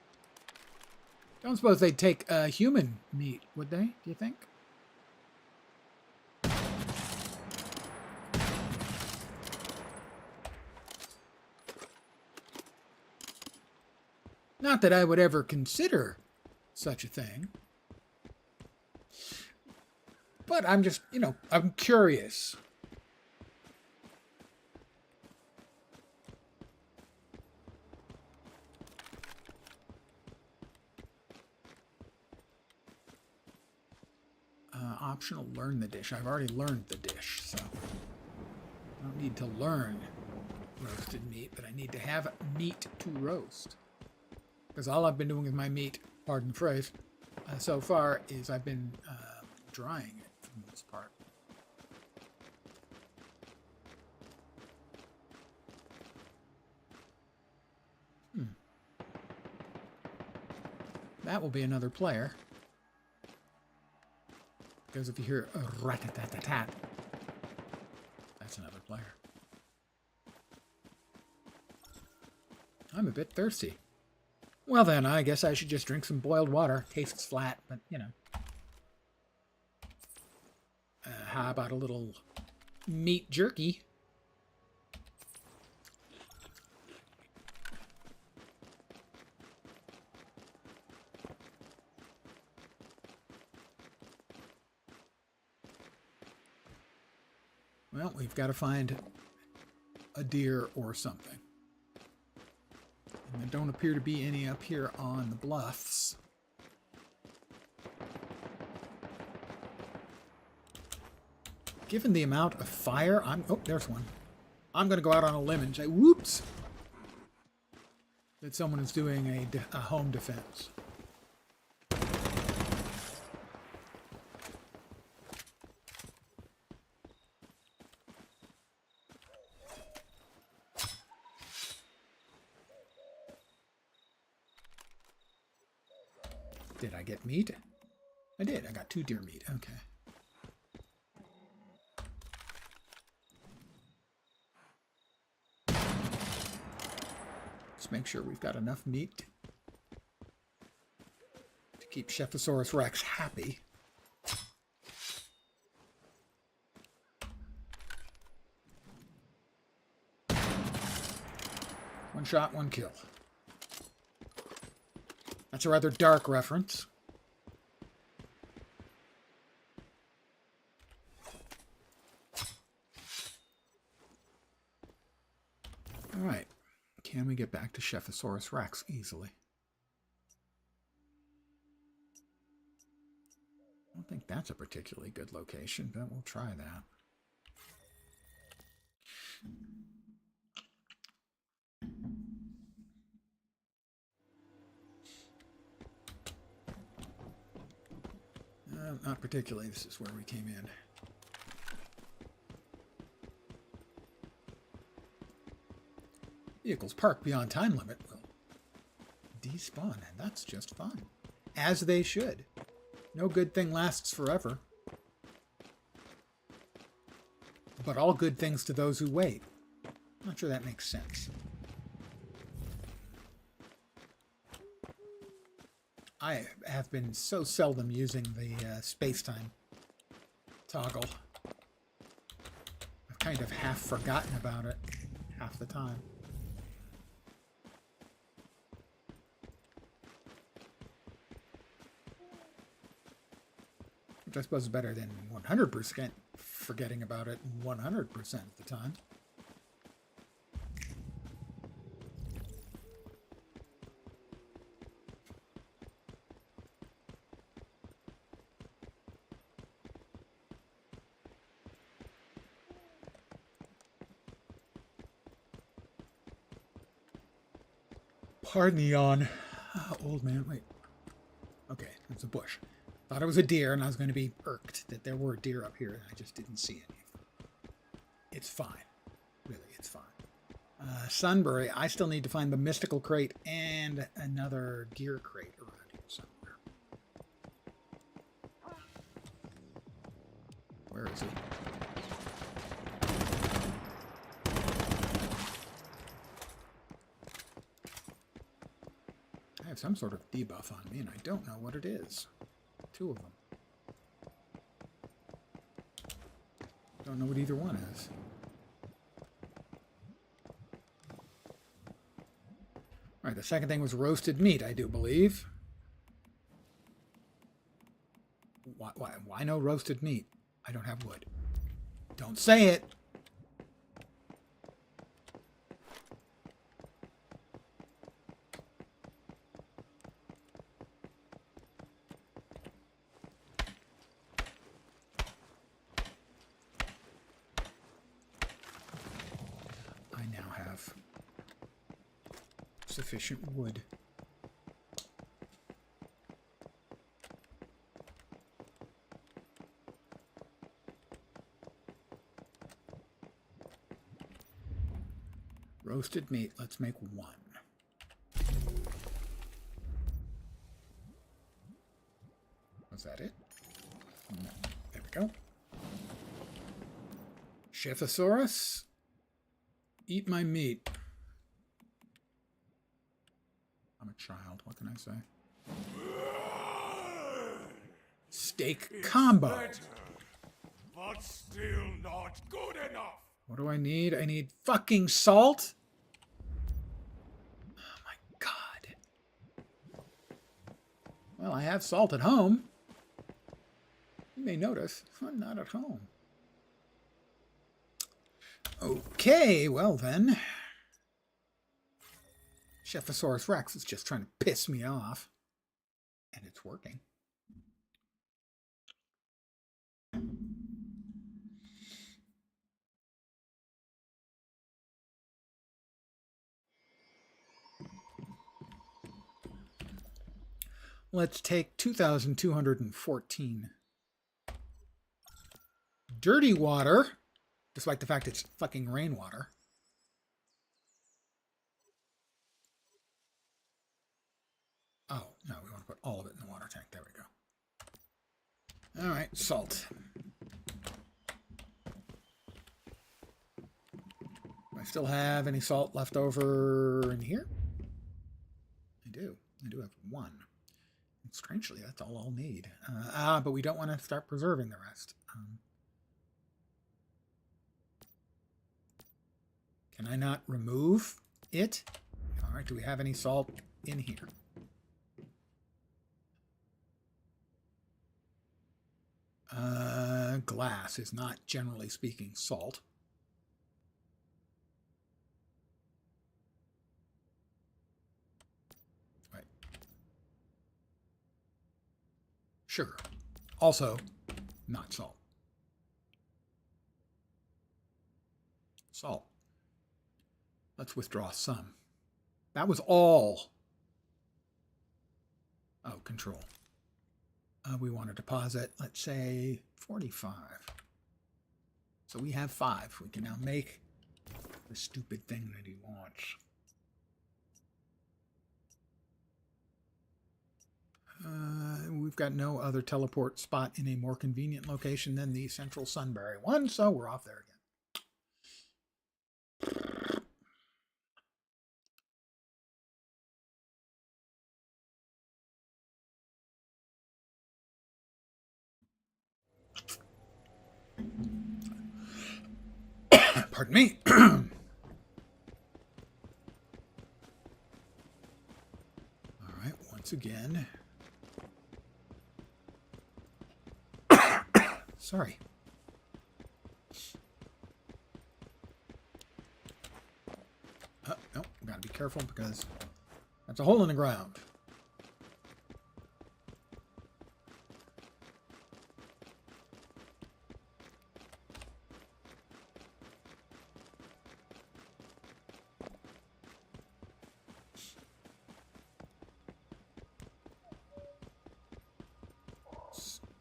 A: Don't suppose they'd take human meat, would they? Do you think? Not that I would ever consider such a thing. But I'm just, I'm curious. Optional, learn the dish. I've already learned the dish, so I don't need to learn roasted meat, but I need to have meat to roast. Because all I've been doing with my meat, pardon the phrase, so far is I've been drying it for the most part. That will be another player. Because if you hear a rat-a-tat-tat-tat, that's another player. I'm a bit thirsty. Well then, I guess I should just drink some boiled water. Tastes flat, but you know. How about a little meat jerky? Well, we've got to find a deer or something. And there don't appear to be any up here on the bluffs. Given the amount of fire, oh, there's one. I'm going to go out on a limb and say, whoops, that someone is doing a home defense. Did I get meat? I did. I got 2 deer meat. Okay. Let's make sure we've got enough meat to keep Chephosaurus Rex happy. One shot, 1 kill. That's a rather dark reference. All right. Can we get back to Chephosaurus Rex easily? I don't think that's a particularly good location, but we'll try that. Not particularly. This is where we came in. Vehicles parked beyond time limit will despawn, and that's just fine. As they should. No good thing lasts forever. But all good things to those who wait. Not sure that makes sense. I have been so seldom using the space-time toggle. I've kind of half forgotten about it half the time. Which I suppose is better than 100% forgetting about it 100% of the time. Pardon the yawn. Oh, old man, wait. Okay, it's a bush. Thought it was a deer, and I was going to be irked that there were deer up here, and I just didn't see any. It's fine. Really, it's fine. Sunbury, I still need to find the mystical crate and another gear crate around here somewhere. Where is he? I have some sort of debuff on me, and I don't know what it is. 2 of them. Don't know what either one is. All right, the second thing was roasted meat, I do believe. Why no roasted meat? I don't have wood. Don't say it. I now have sufficient wood Roasted meat. Let's make one. Was that it? No. There we go. Schifosaurus, eat my meat. I'm a child. What can I say? Steak combo.
E: Better, but still not good enough.
A: What do I need? I need fucking salt. Oh my god. Well, I have salt at home. You may notice I'm not at home. Okay, well then. Schifosaurus Rex is just trying to piss me off. And it's working. Let's take 2,214. Dirty water, despite the fact it's fucking rainwater. Oh, no, we want to put all of it in the water tank. There we go. All right, salt. Do I still have any salt left over in here? I do. I do have one. And strangely, that's all I'll need. But we don't want to start preserving the rest. Can I not remove it? All right, do we have any salt in here? Glass is not, generally speaking, salt. Right. Sugar. Also, not salt. Salt. Let's withdraw some. That was all. Oh, control. We want to deposit, let's say, 45. So we have 5. We can now make the stupid thing that he wants. We've got no other teleport spot in a more convenient location than the Central Sunbury one, so we're off there again. Pardon me. All right, once again. Sorry. No, gotta be careful because that's a hole in the ground.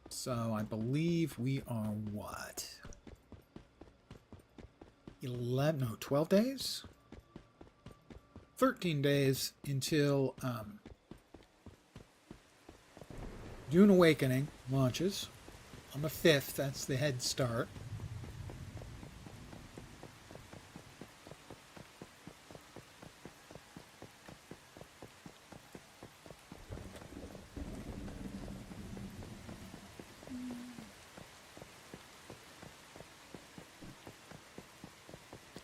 A: So I believe we are what? 12 days? 13 days until Dune Awakening launches on the 5th. That's the head start.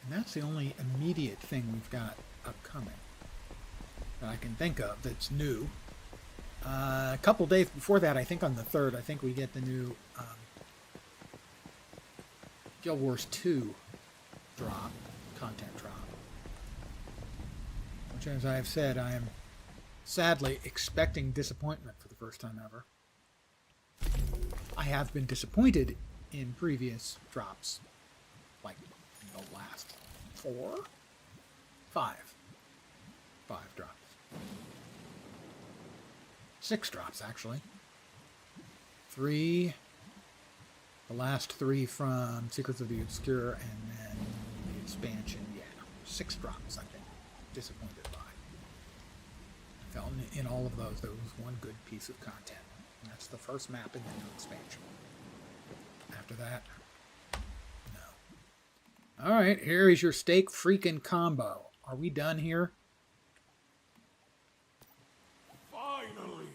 A: And that's the only immediate thing we've got upcoming that I can think of that's new. A couple days before that, I think on the 3rd, I think we get the new Guild Wars 2 drop, content drop. Which, as I have said, I am sadly expecting disappointment for the first time ever. I have been disappointed in previous drops, like the last 5 drops. 6 drops, actually. 3, the last 3 from Secrets of the Obscure, and then the expansion, yeah. 6 drops I've been disappointed by. I felt in all of those there was one good piece of content. And that's the first map in the new expansion. After that, no. Alright, here is your steak freaking combo. Are we done here?
E: Finally!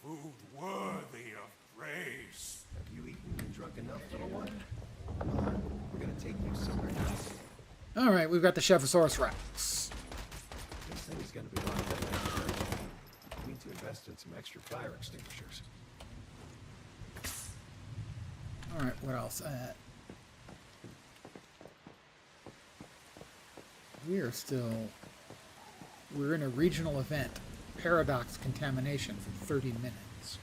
E: Food worthy of praise.
D: Have you eaten and drunk enough, little one? Come on, we're gonna take you somewhere nice.
A: Alright, we've got the Chephosaurus Rex.
D: This thing is gonna be locked up. We need to invest in some extra fire extinguishers.
A: Alright, what else? We're in a regional event. Paradox contamination for 30 minutes.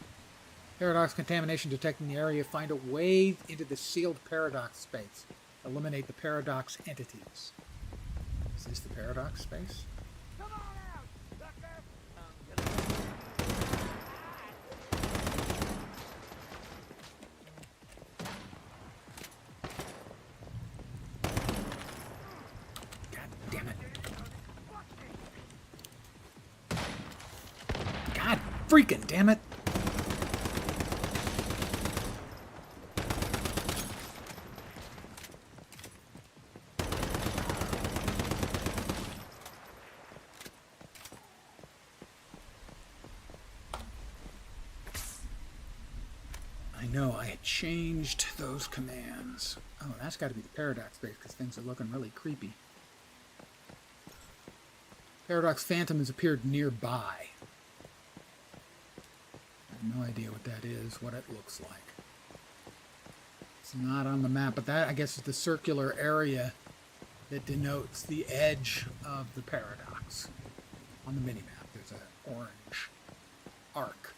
A: Paradox contamination detecting the area. Find a way into the sealed paradox space. Eliminate the paradox entities. Is this the paradox space? God damn it. God freaking damn it. I know, I had changed those commands. Oh, that's got to be the Paradox space because things are looking really creepy. Paradox Phantom has appeared nearby. I have no idea what that is, what it looks like. It's not on the map, but that, I guess, is the circular area that denotes the edge of the paradox. On the minimap, there's an orange arc.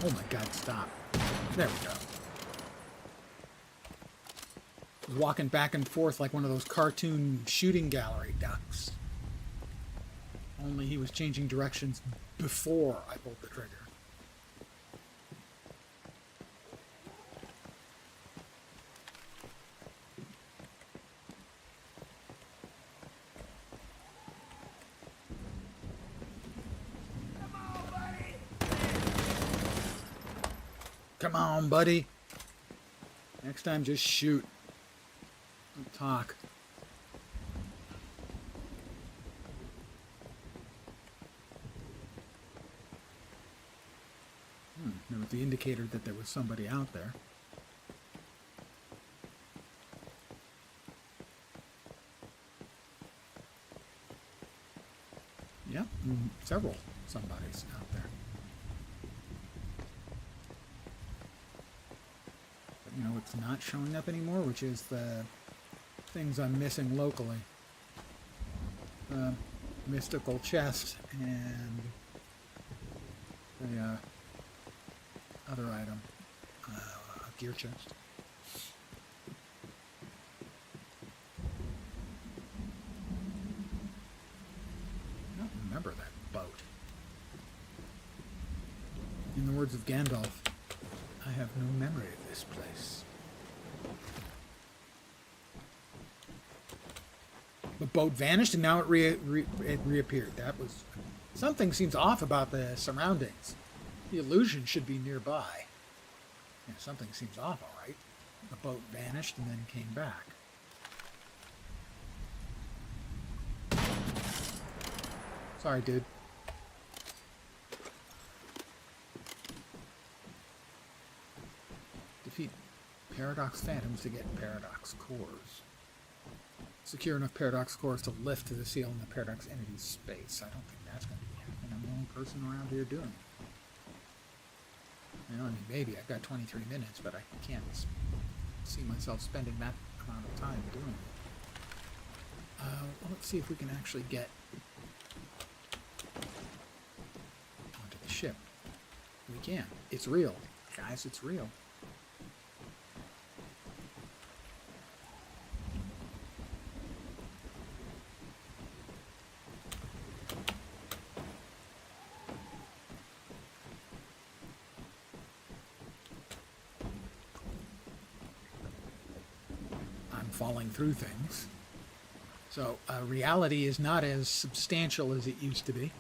A: Oh my god, stop. There we go. Walking back and forth like one of those cartoon shooting gallery ducks. Only he was changing directions before I pulled the trigger. Come on, buddy. Next time, just shoot. Don't talk. There was the indicator that there was somebody out there. Yep, several somebodies out there. You know, it's not showing up anymore, which is the things I'm missing locally. The mystical chest and the other item, gear chest. I don't remember that boat. In the words of Gandalf, I have no memory of this place. The boat vanished and now it reappeared. That was... Something seems off about the surroundings. The illusion should be nearby. Yeah, something seems off, all right. The boat vanished and then came back. Sorry, dude. Defeat Paradox Phantoms to get Paradox Cores. Secure enough Paradox Cores to lift to the seal in the Paradox Entity's space. I don't think that's going to be happening. I'm one person around here doing it. You know, I mean, maybe I've got 23 minutes, but I can't see myself spending that amount of time doing it. Well, let's see if we can actually get onto the ship. We can. It's real. Guys, it's real. I'm falling through things. So reality is not as substantial as it used to be.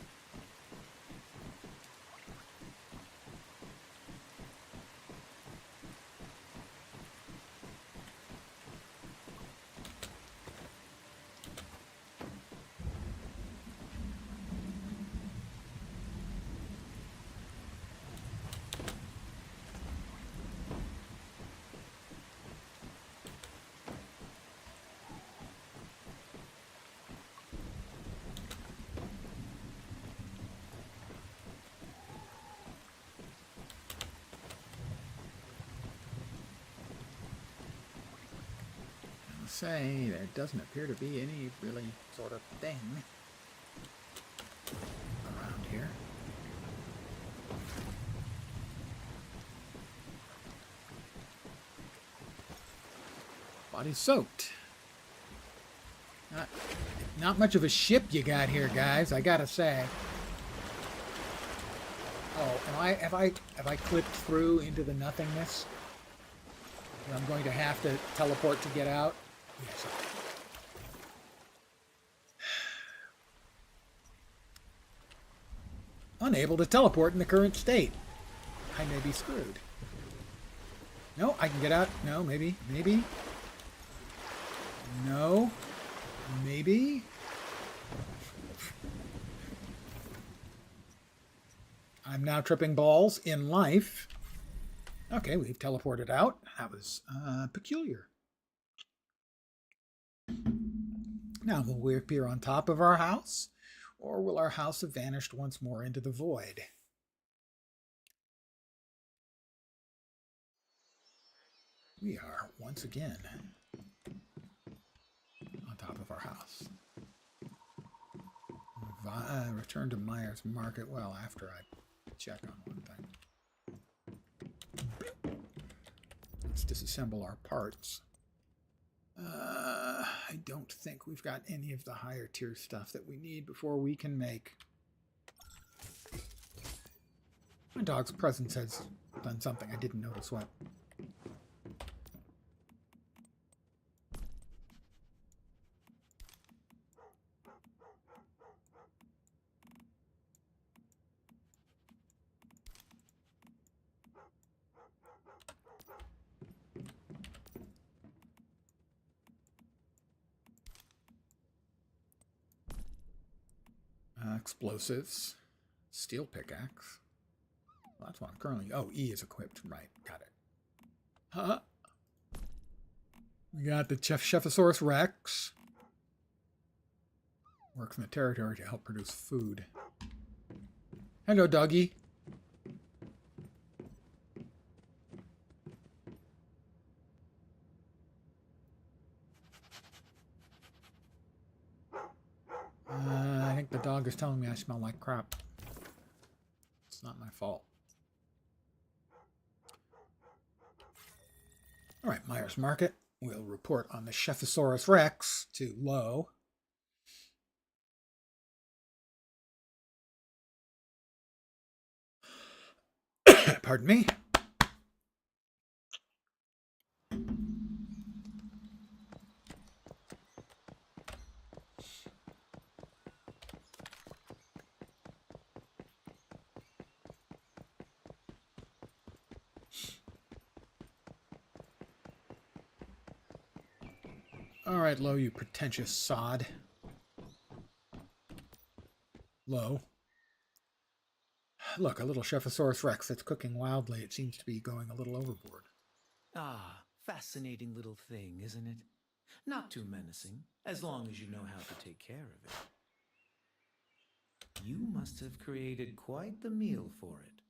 A: Say there doesn't appear to be any really sort of thing around here. Body's soaked. Not much of a ship you got here, guys, I gotta say. Oh, have I clipped through into the nothingness? I'm going to have to teleport to get out. Yes. Unable to teleport in the current state. I may be screwed. No, I can get out. No, maybe. Maybe. No. Maybe. I'm now tripping balls in life. Okay, we've teleported out. That was peculiar. Now, will we appear on top of our house? Or will our house have vanished once more into the void? We are, once again, on top of our house. Return to Myers Market. Well, after I check on one thing. Let's disassemble our parts. I don't think we've got any of the higher tier stuff that we need before we can make. My dog's presence has done something. I didn't notice what. Explosives, steel pickaxe. Well, that's what I'm currently. Oh, E is equipped. Right, got it. Huh? We got the Chephosaurus Rex. Works in the territory to help produce food. Hello, doggy. I think the dog is telling me I smell like crap. It's not my fault. All right, Myers Market. We'll report on the Chephosaurus Rex to Low. Pardon me. All right, Low, you pretentious sod. Low. Look, a little Chephosaurus Rex that's cooking wildly. It seems to be going a little overboard.
F: Ah, fascinating little thing, isn't it? Not too menacing, as long as you know how to take care of it. You must must have created quite the meal for it.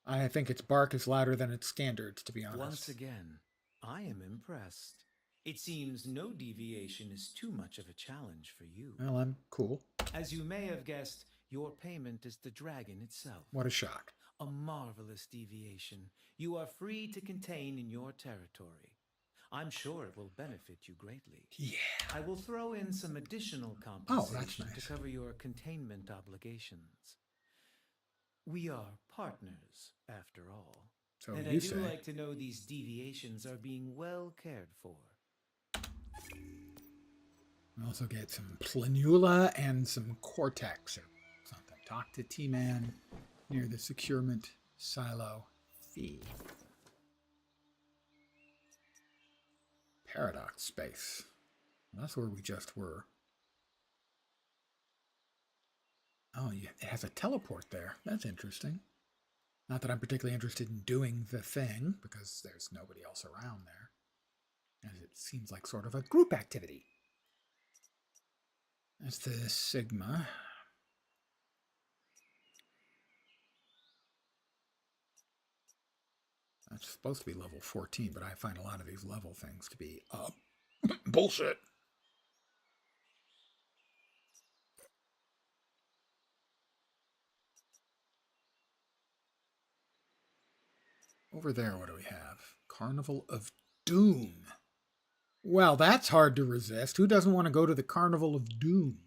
A: I think its bark is louder than its standards, to be honest.
F: Once again, I am impressed. It seems no deviation is too much of a challenge for you.
A: Well, I'm cool.
F: As you may have guessed, your payment is the dragon itself.
A: What a shock.
F: A marvelous deviation you are free to contain in your territory. I'm sure it will benefit you greatly.
A: Yeah.
F: I will throw in some additional
A: Oh,
F: compensation
A: that's nice.
F: to cover your containment obligations. We are partners, after all.
A: So
F: And
A: you
F: I do
A: say.
F: like to know these deviations are being well cared for.
A: We also get some planula and some cortex or something. Talk to T-Man near the securement silo fee. Paradox space. That's where we just were. Oh, yeah, it has a teleport there. That's interesting. Not that I'm particularly interested in doing the thing, because there's nobody else around there. As it seems like sort of a group activity. That's the Sigma. That's supposed to be level 14, but I find a lot of these level things to be bullshit. Over there, what do we have? Carnival of Doom. Well, that's hard to resist. Who doesn't want to go to the Carnival of Doom?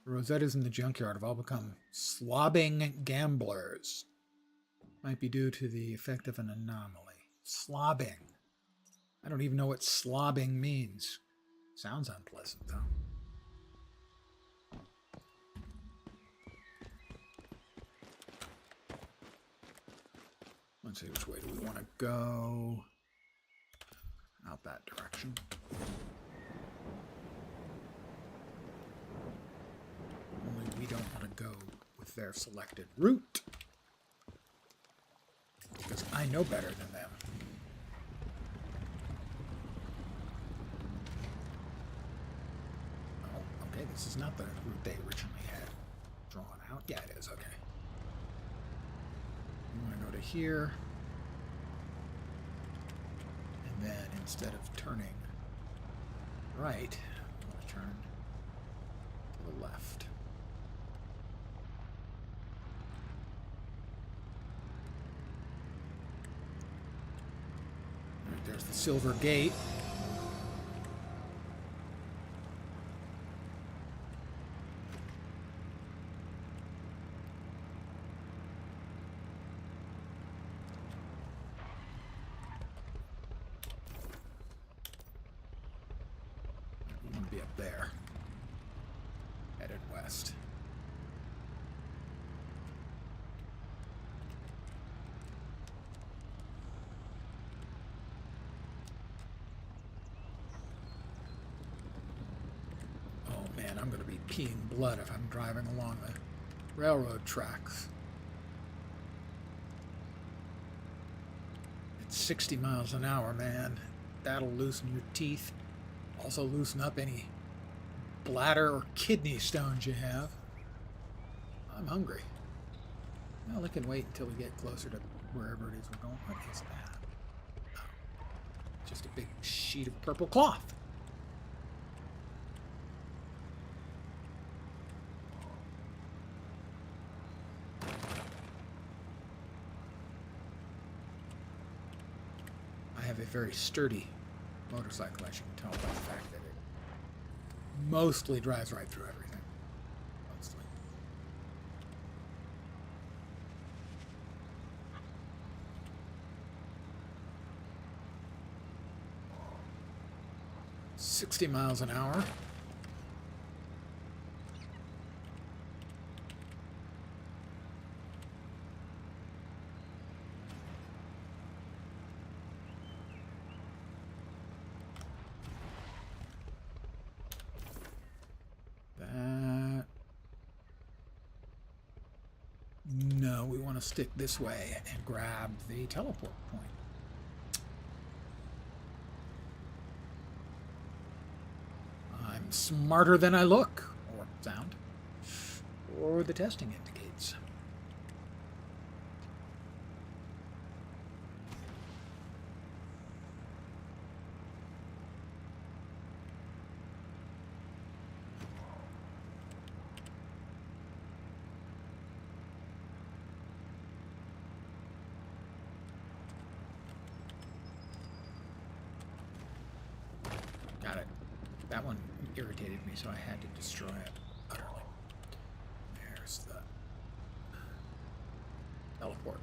A: The Rosettas in the junkyard have all become slobbing gamblers. Might be due to the effect of an anomaly. Slobbing. I don't even know what slobbing means. Sounds unpleasant, though. Let's see, which way do we want to go? Out that direction. Only we don't want to go with their selected route. Because I know better than them. Oh, okay, this is not the route they originally had drawn out. Yeah, it is, okay. We want to go to here. And then instead of turning right, we want to turn to the left. All right, there's the Silver Gate. We want to be up there. Headed west. Oh man, I'm going to be peeing blood if I'm driving along the railroad tracks. It's 60 miles an hour, man. That'll loosen your teeth. Also loosen up any bladder or kidney stones you have. I'm hungry. Well, I can wait until we get closer to wherever it is we're going. What is that? Oh, just a big sheet of purple cloth. I have a very sturdy motorcycle, as you can tell by the fact that it mostly drives right through everything. Mostly. $60 miles an hour. No, we want to stick this way and grab the teleport point. smarter than I look, or sound, or the testing indicates. Got it. That one irritated me, so I had to destroy it utterly. There's the teleport.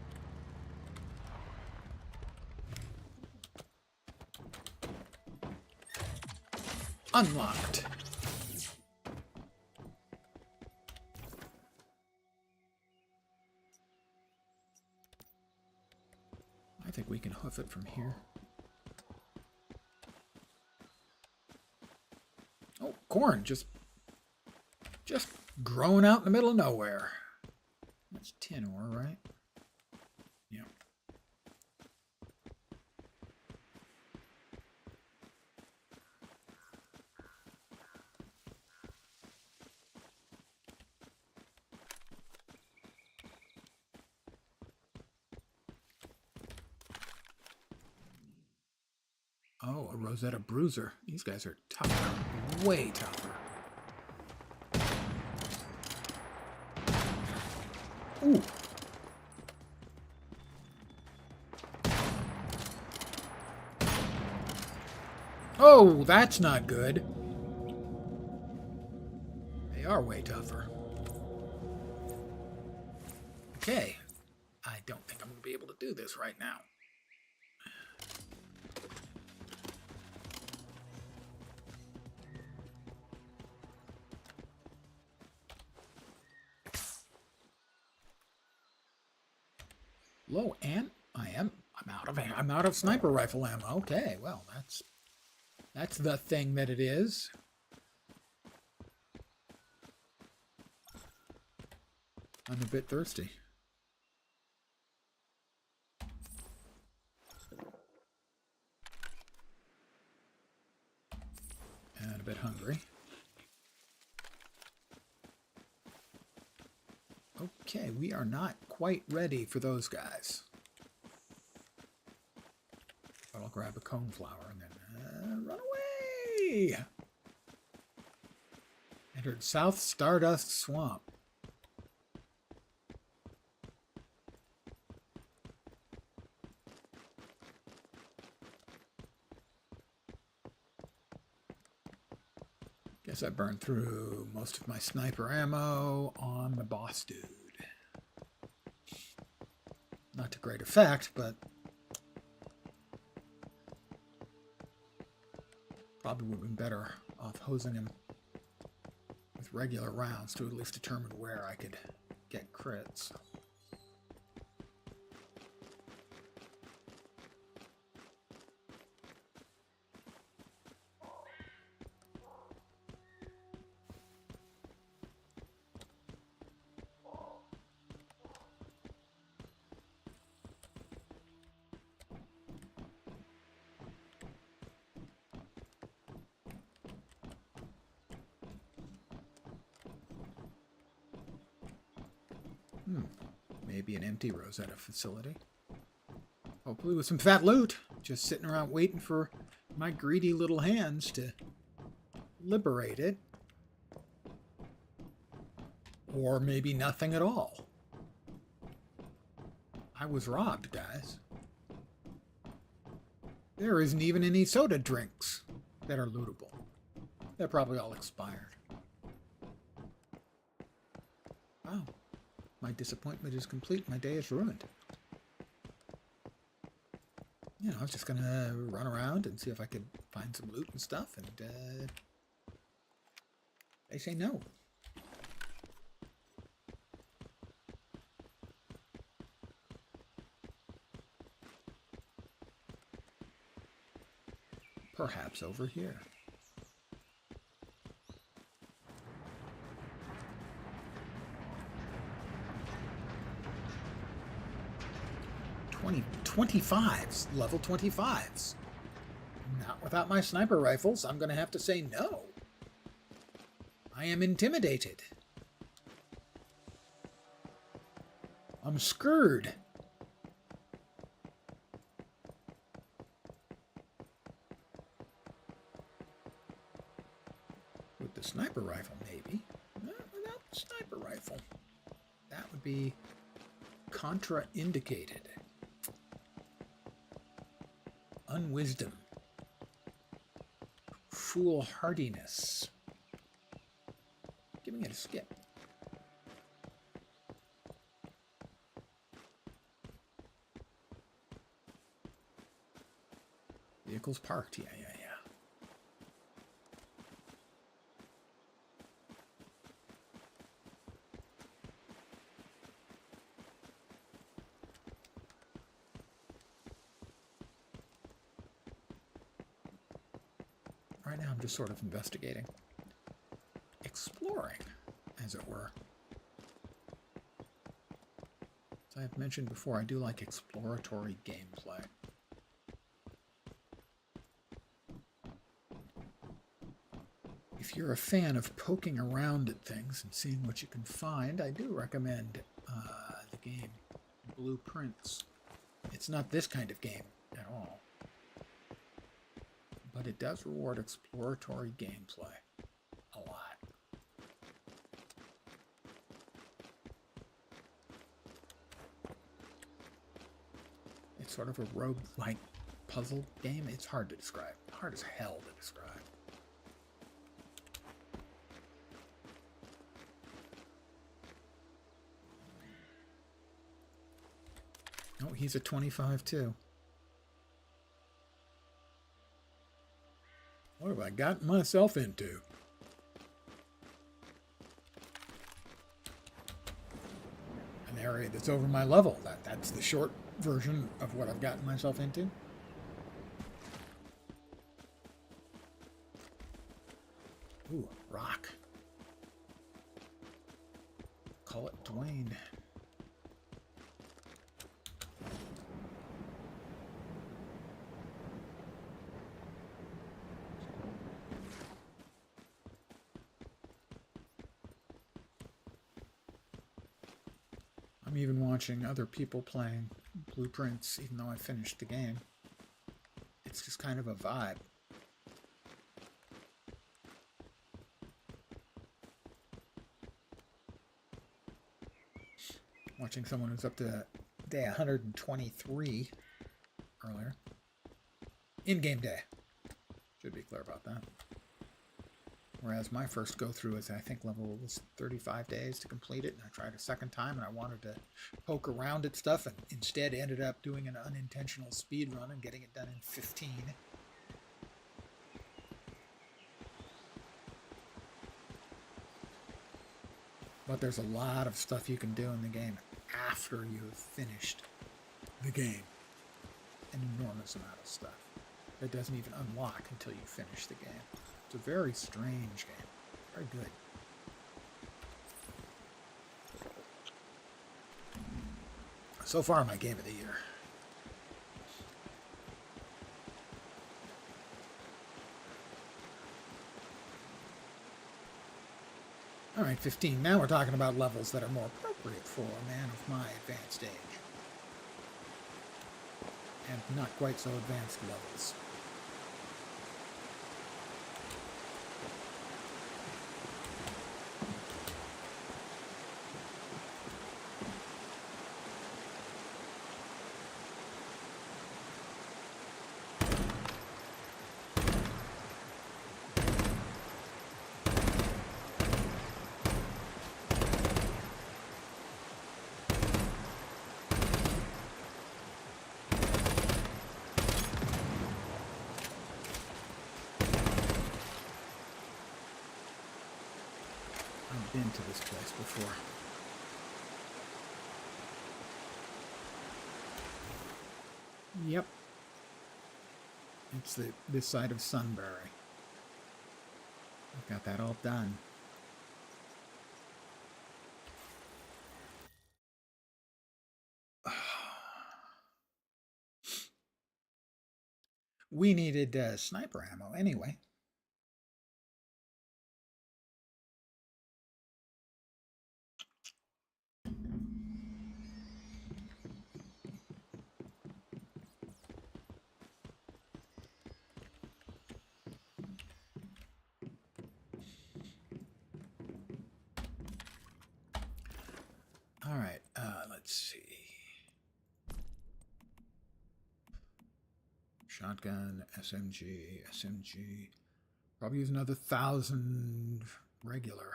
A: Unlocked. I think we can hoof it from here. Oh, corn just growing out in the middle of nowhere. That's tin ore, right? Yeah. Oh, a Rosetta Bruiser. These guys are tougher. Way tougher. Ooh. Oh, that's not good. They are way tougher. Okay. I don't think I'm going to be able to do this right now. Low, and I'm out of sniper rifle ammo. Okay, well, that's the thing that it is. I'm a bit thirsty. And a bit hungry. Okay, we are not quite ready for those guys. But I'll grab a cone flower and then run away! Entered South Stardust Swamp. Guess I burned through most of my sniper ammo on the boss dude. Not to great effect, but probably would have been better off hosing him with regular rounds to at least determine where I could get crits. Maybe an empty Rosetta facility. Hopefully with some fat loot. Just sitting around waiting for my greedy little hands to liberate it. Or maybe nothing at all. I was robbed, guys. There isn't even any soda drinks that are lootable. They're probably all expired. Wow. My disappointment is complete. My day is ruined. You know, I was just going to run around and see if I could find some loot and stuff, and they say no. Perhaps over here. .25s, level 25s. Not without my sniper rifles. I'm going to have to say no. I am intimidated. I'm scared. With the sniper rifle, maybe. Not without the sniper rifle. That would be contraindicated. Unwisdom. Foolhardiness. Giving it a skip. Vehicles parked. Yeah. Right now I'm just sort of investigating. Exploring, as it were. As I've mentioned before, I do like exploratory gameplay. If you're a fan of poking around at things and seeing what you can find, I do recommend the game Blueprints. It's not this kind of game at all, but it does reward exploratory gameplay a lot. It's sort of a roguelike puzzle game. It's hard to describe. Hard as hell to describe. Oh, he's a 25 too. What have I gotten myself into? An area that's over my level. That's the short version of what I've gotten myself into. Ooh, rock. Call it Dwayne. I'm even watching other people playing Blueprints, even though I finished the game. It's just kind of a vibe. Watching someone who's up to day 123 earlier. In-game day. Should be clear about that. Whereas my first go-through is, I think, level was 35 days to complete it, and I tried a second time, and I wanted to poke around at stuff, and instead ended up doing an unintentional speed run and getting it done in 15. But there's a lot of stuff you can do in the game after you have finished the game. An enormous amount of stuff that doesn't even unlock until you finish the game. It's a very strange game. Very good. So far, my game of the year. All right, 15. Now we're talking about levels that are more appropriate for a man of my advanced age. And not quite so advanced levels. I've been to this place before. Yep. It's this side of Sunbury. I've got that all done. We needed sniper ammo anyway. All right, let's see. Shotgun, SMG. Probably use another 1,000 regular.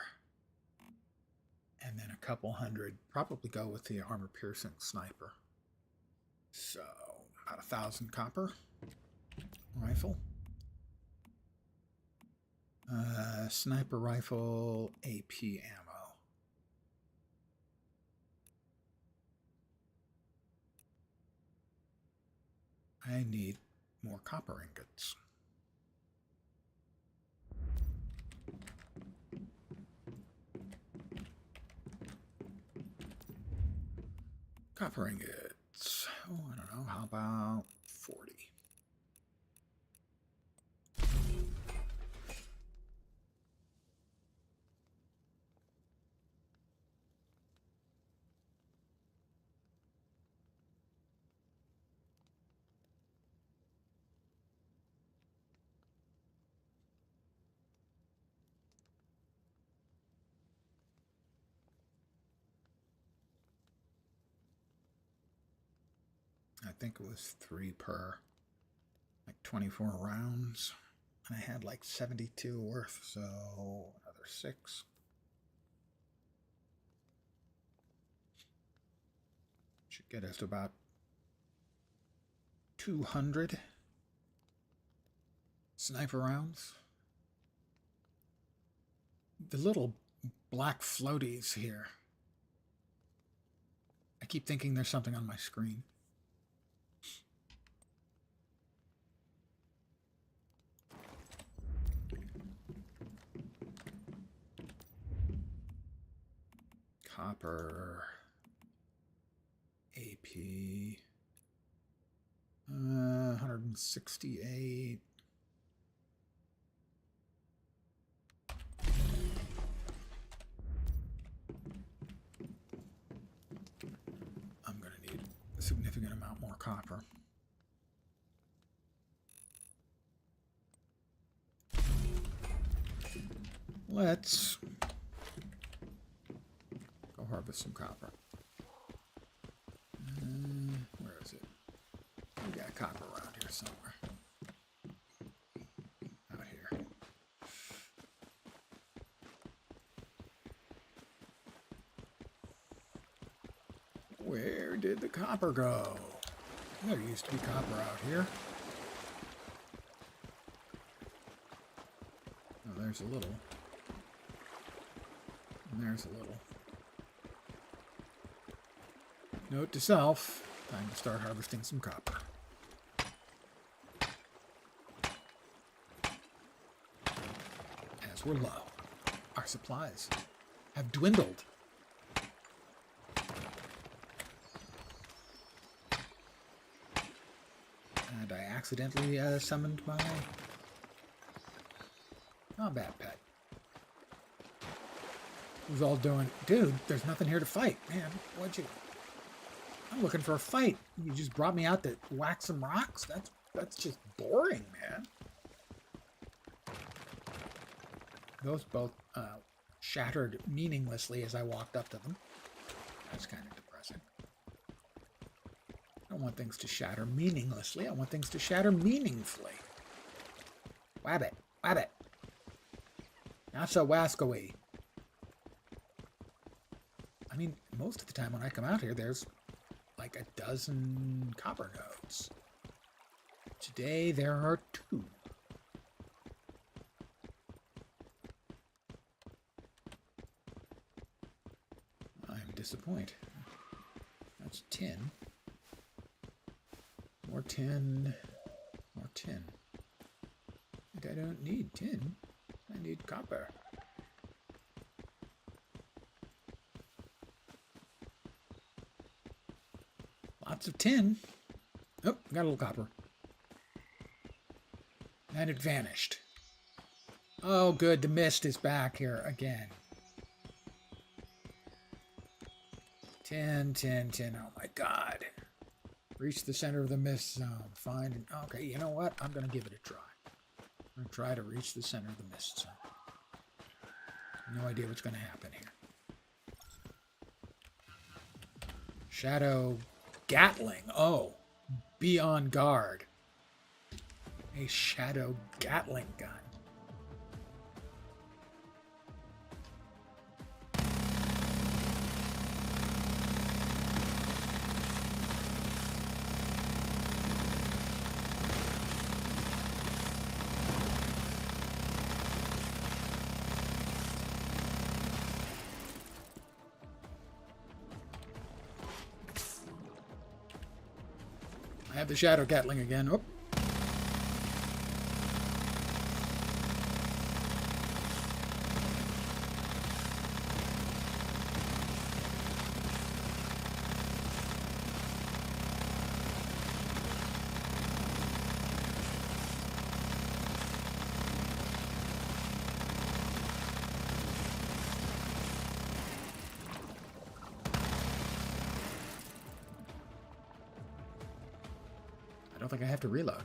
A: And then a couple hundred. Probably go with the armor-piercing sniper. So, about 1,000 copper. Rifle. Sniper rifle, AP ammo. I need more copper ingots. Copper ingots. Oh, I don't know. How about 40? I think it was 3 per, like 24 rounds. And I had like 72 worth, so another 6. Should get us to about 200 sniper rounds. The little black floaties here. I keep thinking there's something on my screen. Copper, AP, 168. I'm going to need a significant amount more copper. Let's go harvest some copper. Where is it? We got copper around here somewhere. Out here. Where did the copper go? There used to be copper out here. Oh, there's a little. And there's a little. Note to self, time to start harvesting some copper. As we're low, our supplies have dwindled. And I accidentally summoned my combat pet. Who's all doing, dude, there's nothing here to fight. Man, what'd you... I'm looking for a fight. You just brought me out to whack some rocks? That's just boring, man. Those both shattered meaninglessly as I walked up to them. That's kind of depressing. I don't want things to shatter meaninglessly. I want things to shatter meaningfully. Wabbit. Wabbit. Not so wascoey. I mean, most of the time when I come out here, there's like a dozen copper nodes. Today there are 2. I'm disappointed. That's 10. More 10. More 10. I don't need 10. I need copper. Lots of tin. Oh, got a little copper. And it vanished. Oh, good. The mist is back here again. 10, 10, 10. Oh, my God. Reach the center of the mist zone. Find an... Okay, you know what? I'm going to give it a try. I'm going to try to reach the center of the mist zone. No idea what's going to happen here. Shadow Gatling. Oh, be on guard. A Shadow Gatling gun. I have the Shadow Gatling again. Oh. I don't think I have to reload.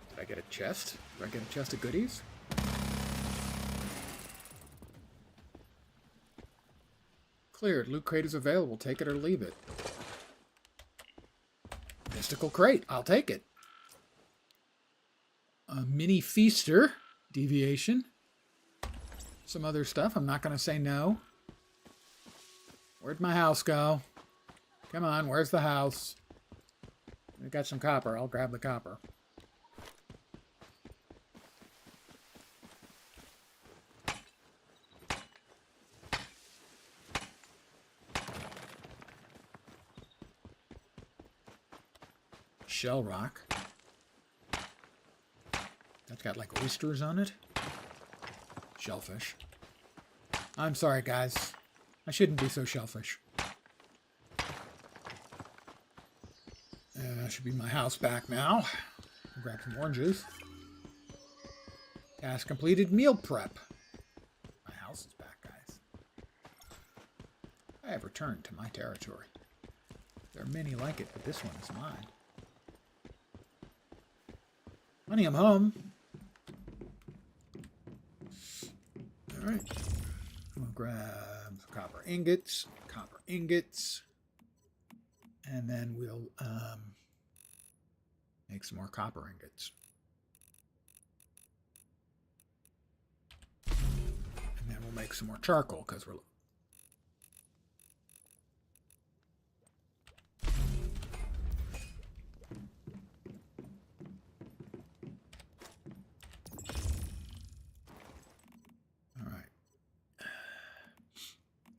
A: Did I get a chest? Do I get a chest of goodies? Cleared. Loot crate is available. Take it or leave it. Mystical crate. I'll take it. A mini feaster. Deviation. Some other stuff. I'm not going to say no. Where'd my house go? Come on. Where's the house? We got some copper. I'll grab the copper. Shell rock. That's got like oysters on it. Shellfish. I'm sorry, guys. I shouldn't be so shellfish. That should be my house back now. I'll grab some oranges. Task completed. Meal prep. My house is back, guys. I have returned to my territory. There are many like it, but this one is mine. Honey, I'm home. Alright. I'm gonna grab copper ingots. And then we'll make some more copper ingots. And then we'll make some more charcoal because we're...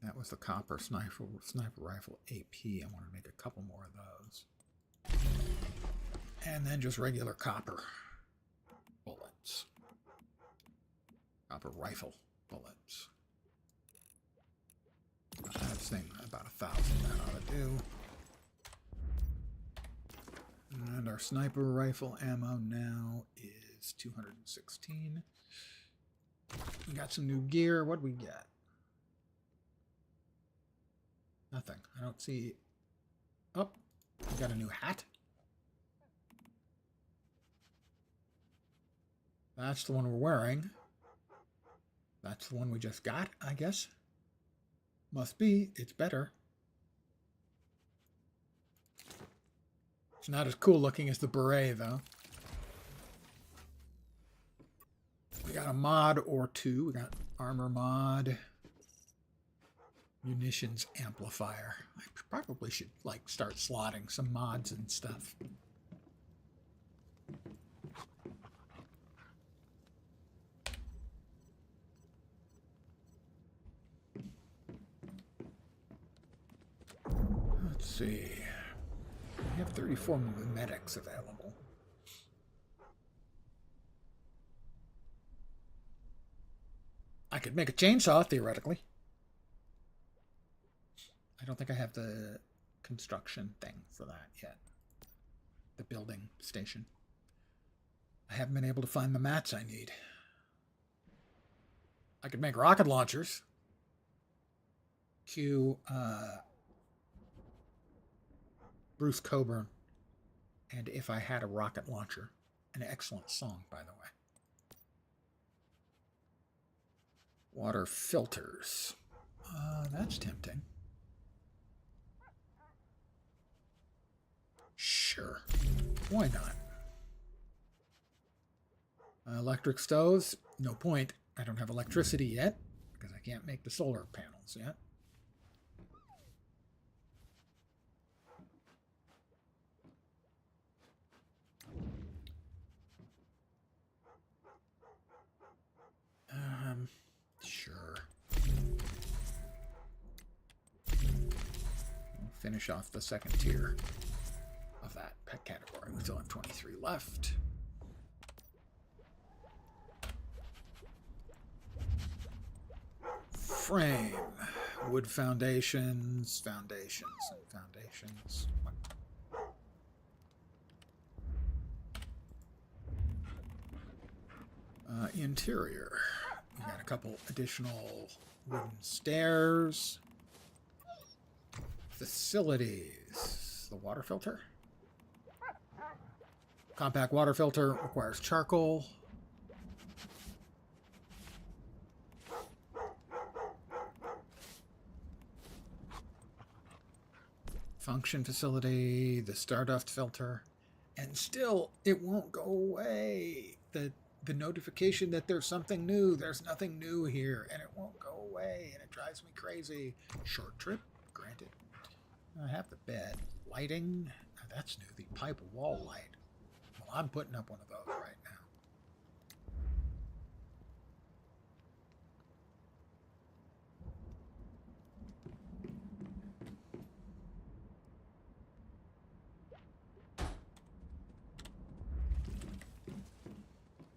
A: That was the copper sniper rifle AP. I want to make a couple more of those. And then just regular copper bullets. Copper rifle bullets. That thing, about 1,000 that ought to do. And our sniper rifle ammo now is 216. We got some new gear. What do we get? Nothing. I don't see... Oh, we got a new hat. That's the one we're wearing. That's the one we just got, I guess. Must be. It's better. It's not as cool looking as the beret, though. We got a mod or two. We got armor mod. Munitions amplifier. I probably should like start slotting some mods and stuff. Let's see. We have 34 medics available. I could make a chainsaw theoretically. I don't think I have the construction thing for that yet. the building station. I haven't been able to find the mats I need. I could make rocket launchers. Cue Bruce Coburn. And If I Had a Rocket Launcher. An excellent song, by the way. Water filters. That's tempting. Sure. Why not? Electric stoves? No point. I don't have electricity yet because I can't make the solar panels yet. Sure. We'll finish off the second tier of that pet category. We still have 23 left. Frame. Wood foundations, foundations, and foundations. Interior. We got a couple additional wooden stairs. Facilities. The water filter. Compact water filter requires charcoal. Function facility, the Stardust filter, and still it won't go away. The notification that there's something new, there's nothing new here, and it won't go away, and it drives me crazy. Short trip, granted. I have the bed. Lighting, that's new, the pipe wall light. Well, I'm putting up one of those right now.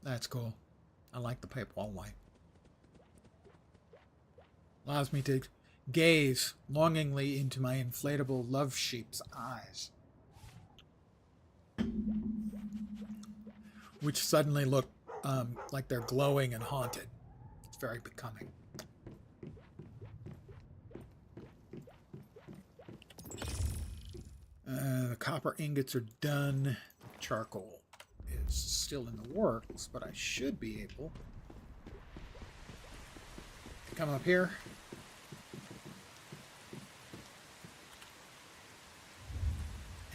A: That's cool. I like the pipe wall light. Allows me to gaze longingly into my inflatable love sheep's eyes, which suddenly look like they're glowing and haunted. It's very becoming. The copper ingots are done. Charcoal is still in the works, but I should be able to come up here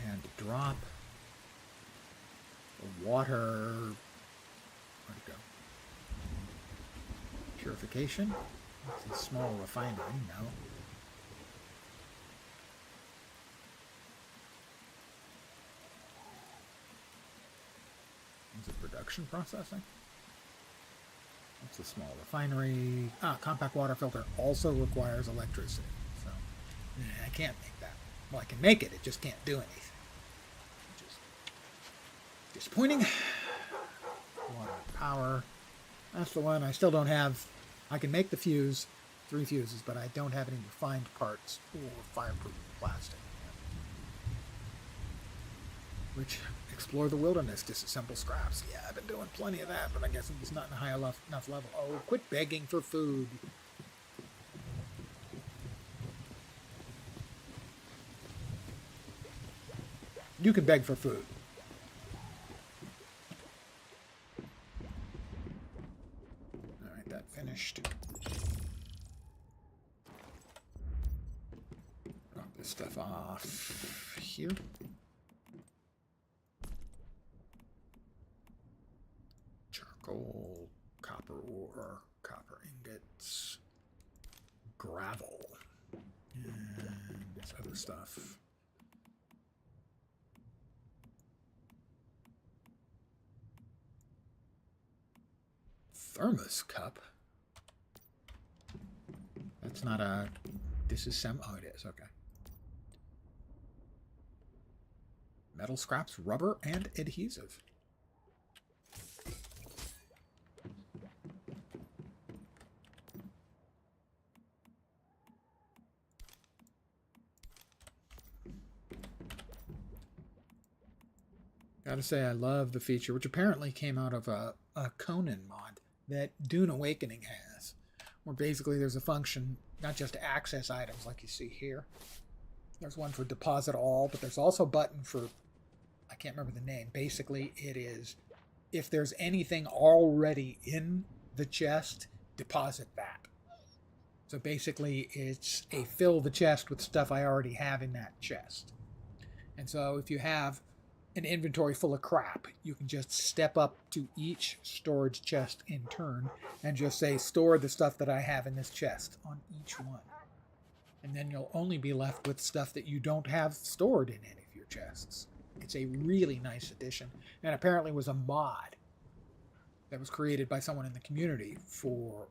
A: and drop the water. Where'd it go? Purification? It's a small refinery, no. Is it production processing? It's a small refinery. Compact water filter also requires electricity. So, I can't make that. Well, I can make it, it just can't do anything. Just disappointing. Water power. That's the one I still don't have. I can make the fuse, 3 fuses, but I don't have any refined parts or fireproof plastic. Which, explore the wilderness, disassemble scraps. Yeah, I've been doing plenty of that, but I guess it's not in a high enough level. Oh, quit begging for food. You can beg for food. Alright, that finished. Drop this stuff off here. Charcoal, copper ore, copper ingots, gravel, and this other stuff. Thermos cup? That's not a disassemble. Oh, it is. Okay. Metal scraps, rubber, and adhesive. Gotta say, I love the feature, which apparently came out of a Conan mod that Dune Awakening has, where basically there's a function, not just to access items like you see here. There's one for deposit all, but there's also a button for, I can't remember the name. Basically, it is, if there's anything already in the chest, deposit that. So basically, it's a fill the chest with stuff I already have in that chest. And so if you have an inventory full of crap, you can just step up to each storage chest in turn and just say, store the stuff that I have in this chest on each one. And then you'll only be left with stuff that you don't have stored in any of your chests. It's a really nice addition, and apparently was a mod that was created by someone in the community for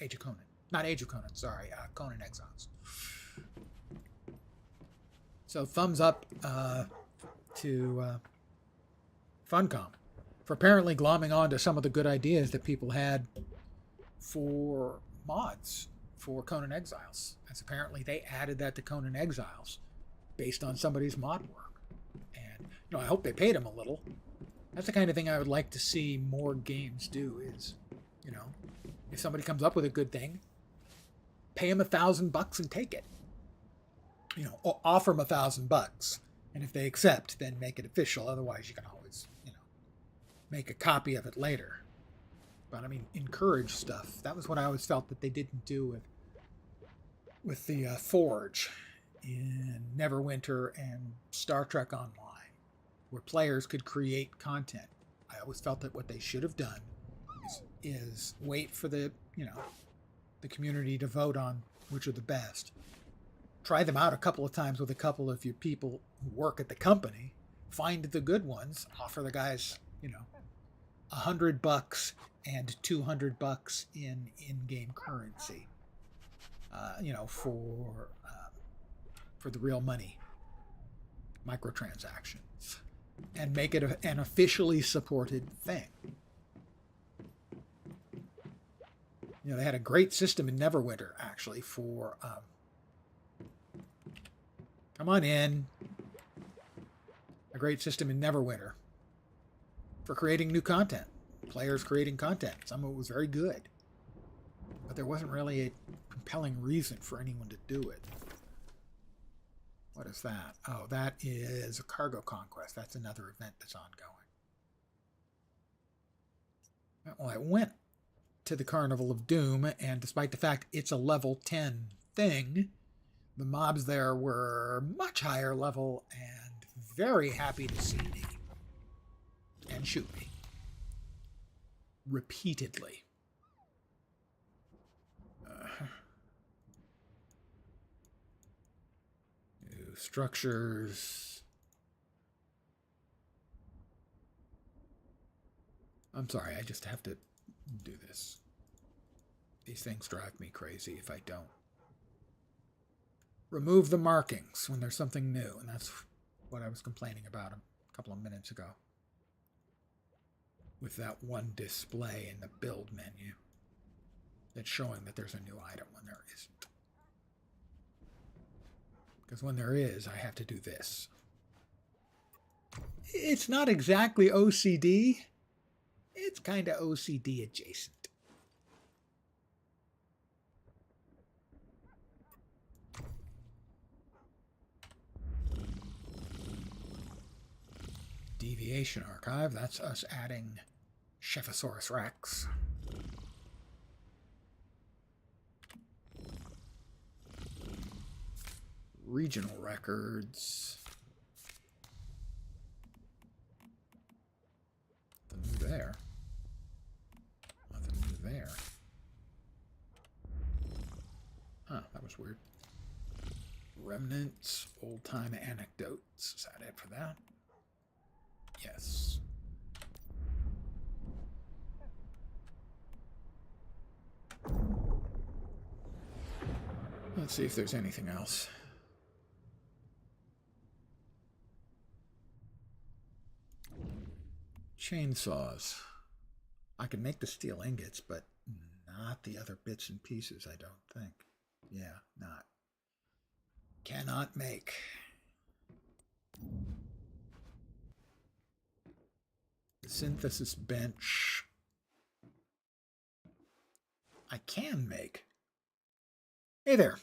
A: Age of Conan. Not Age of Conan, sorry, Conan Exiles. So thumbs up to Funcom for apparently glomming on to some of the good ideas that people had for mods for Conan Exiles. As apparently they added that to Conan Exiles based on somebody's mod work. And, you know, I hope they paid him a little. That's the kind of thing I would like to see more games do is, you know, if somebody comes up with a good thing, pay him $1,000 and take it. You know, offer them $1,000, and if they accept, then make it official. Otherwise, you can always, you know, make a copy of it later. But I mean, encourage stuff. That was what I always felt that they didn't do with the Forge in Neverwinter and Star Trek Online, where players could create content. I always felt that what they should have done is wait for the, you know, the community to vote on which are the best. Try them out a couple of times with a couple of your people who work at the company. Find the good ones. Offer the guys, you know, $100 and $200 in in-game currency. You know, for the real money microtransactions, and make it an officially supported thing. You know, they had a great system in Neverwinter actually for. Come on in. A great system in Neverwinter for creating new content. Players creating content. Some of it was very good. But there wasn't really a compelling reason for anyone to do it. What is that? Oh, that is a cargo conquest. That's another event that's ongoing. Well, I went to the Carnival of Doom, and despite the fact it's a level 10 thing, the mobs there were much higher level and very happy to see me and shoot me repeatedly. New structures. I'm sorry, I just have to do this. These things drive me crazy if I don't. Remove the markings when there's something new, and that's what I was complaining about a couple of minutes ago with that one display in the build menu that's showing that there's a new item when there isn't. Because when there is, I have to do this. It's not exactly OCD. It's kind of OCD adjacent. Deviation archive, that's us adding Shephosaurus Rex. Regional records. Nothing new there. Nothing new there. Huh, that was weird. Remnants, old-time anecdotes. Is that it for that? Yes. Let's see if there's anything else. Chainsaws. I can make the steel ingots, but not the other bits and pieces, I don't think. Yeah, not. Cannot make. synthesis bench I can make. Hey there.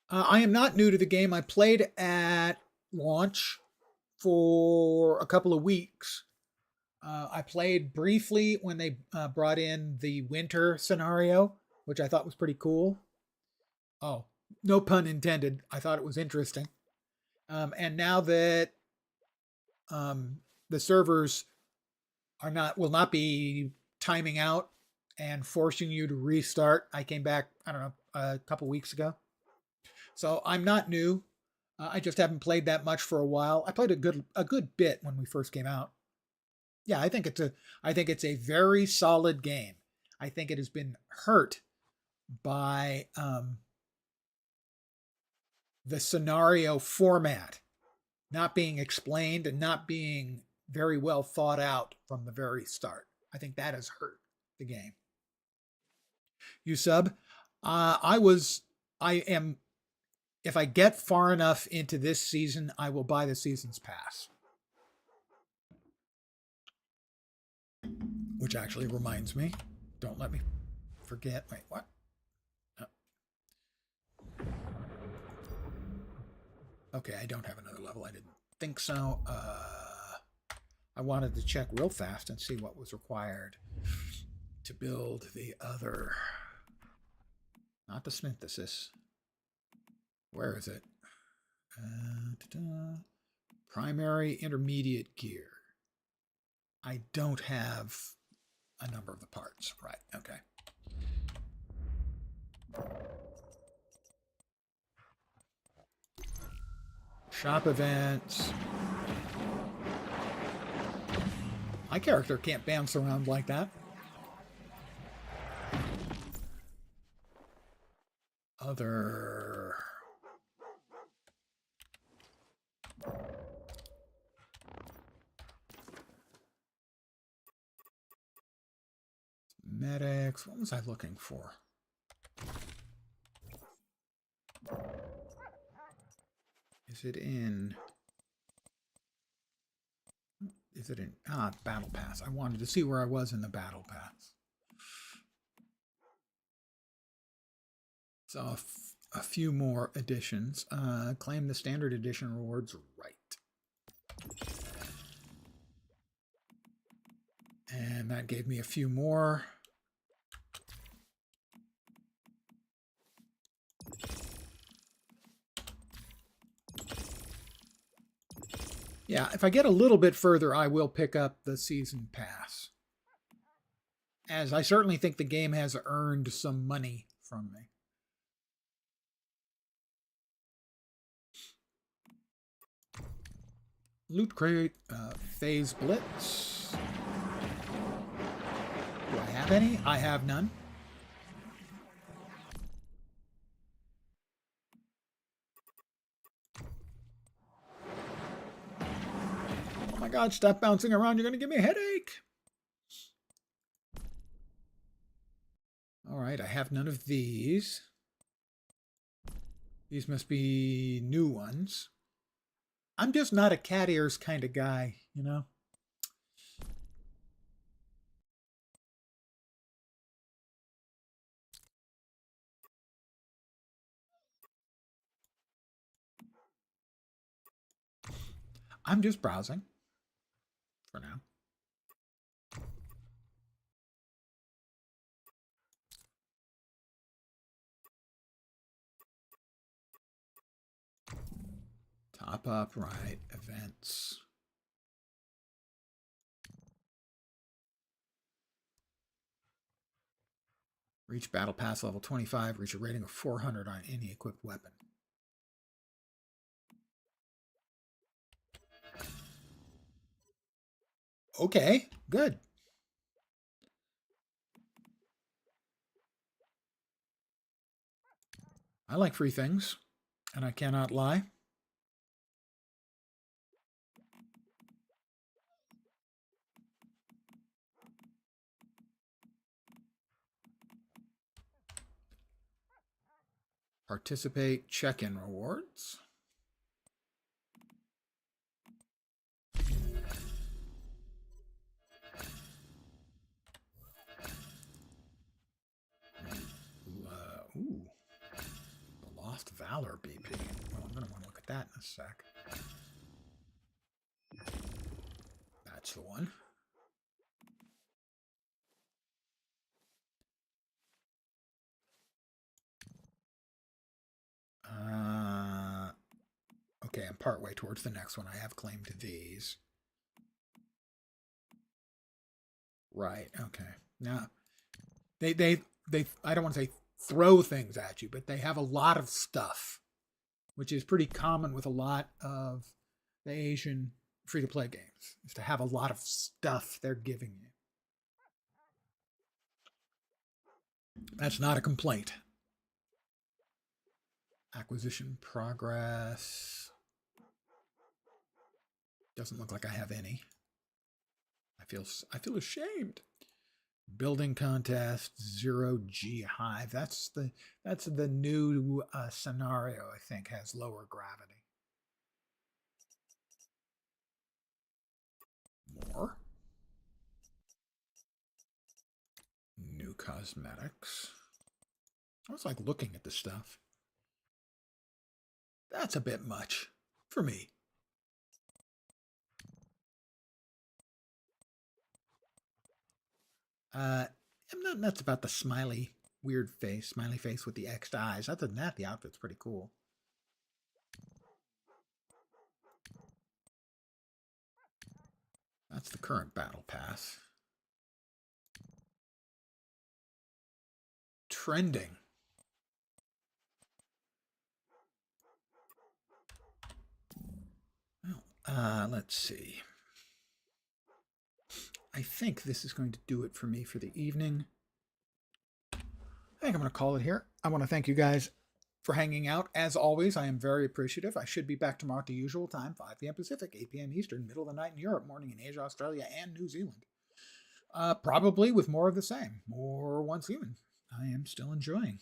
A: I am not new to the game. I played at launch for a couple of weeks. I played briefly when they brought in the winter scenario, which I thought was pretty cool. Oh, no pun intended. I thought it was interesting. And now that the servers will not be timing out and forcing you to restart. I came back, I don't know, a couple weeks ago. So I'm not new. I just haven't played that much for a while. I played a good bit when we first came out. Yeah, I think it's a very solid game. I think it has been hurt by the scenario format not being explained and not being very well thought out from the very start. I think that has hurt the game. You sub, if I get far enough into this season, I will buy the season's pass. Which actually reminds me, don't let me forget. Wait, what? Oh. Okay, I don't have another level. I didn't think so. I wanted to check real fast and see what was required to build the other, not the synthesis. Where is it? Primary intermediate gear. I don't have a number of the parts. Right, okay. Shop events. My character can't bounce around like that. Other... medics. What was I looking for? Is it in... Is it in... Battle Pass. I wanted to see where I was in the Battle Pass. So a few more additions. Claim the standard edition rewards right. And that gave me a few more. Yeah, if I get a little bit further, I will pick up the season pass. As I certainly think the game has earned some money from me. Loot crate, phase blitz. Do I have any? I have none. Oh my God, stop bouncing around. You're going to give me a headache. All right, I have none of these. These must be new ones. I'm just not a cat ears kind of guy, you know? I'm just browsing for now. Top up, right, events. Reach battle pass level 25, reach a rating of 400 on any equipped weapon. Okay, good. I like free things, and I cannot lie. Participate, check-in rewards. Valor BP. Well, I'm going to want to look at that in a sec. That's the one. Okay, I'm partway towards the next one. I have claim to these. Right, okay. Now, they I don't want to say throw things at you, but they have a lot of stuff, which is pretty common with a lot of the Asian free-to-play games, is to have a lot of stuff they're giving you. That's not a complaint. Acquisition progress. Doesn't look like I have any. I feel ashamed. Building contest, 0G Hive. That's the new scenario, I think, has lower gravity. More. New cosmetics. I was like looking at the stuff. That's a bit much for me. I'm not nuts about the smiley face with the X'd eyes. Other than that, the outfit's pretty cool. That's the current battle pass. Trending. Well, let's see. I think this is going to do it for me for the evening. I think I'm going to call it here. I want to thank you guys for hanging out. As always, I am very appreciative. I should be back tomorrow at the usual time, 5 p.m. Pacific, 8 p.m. Eastern, middle of the night in Europe, morning in Asia, Australia, and New Zealand. Probably with more of the same, more Once Human. I am still enjoying.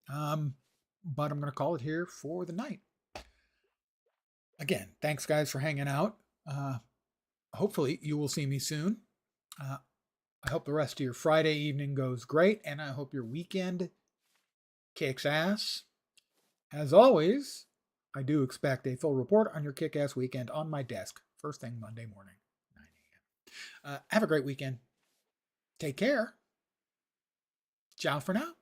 A: But I'm going to call it here for the night. Again, thanks guys for hanging out. Hopefully you will see me soon. I hope the rest of your Friday evening goes great, and I hope your weekend kicks ass. As always, I do expect a full report on your kick-ass weekend on my desk, first thing Monday morning, 9 a.m. Have a great weekend. Take care. Ciao for now.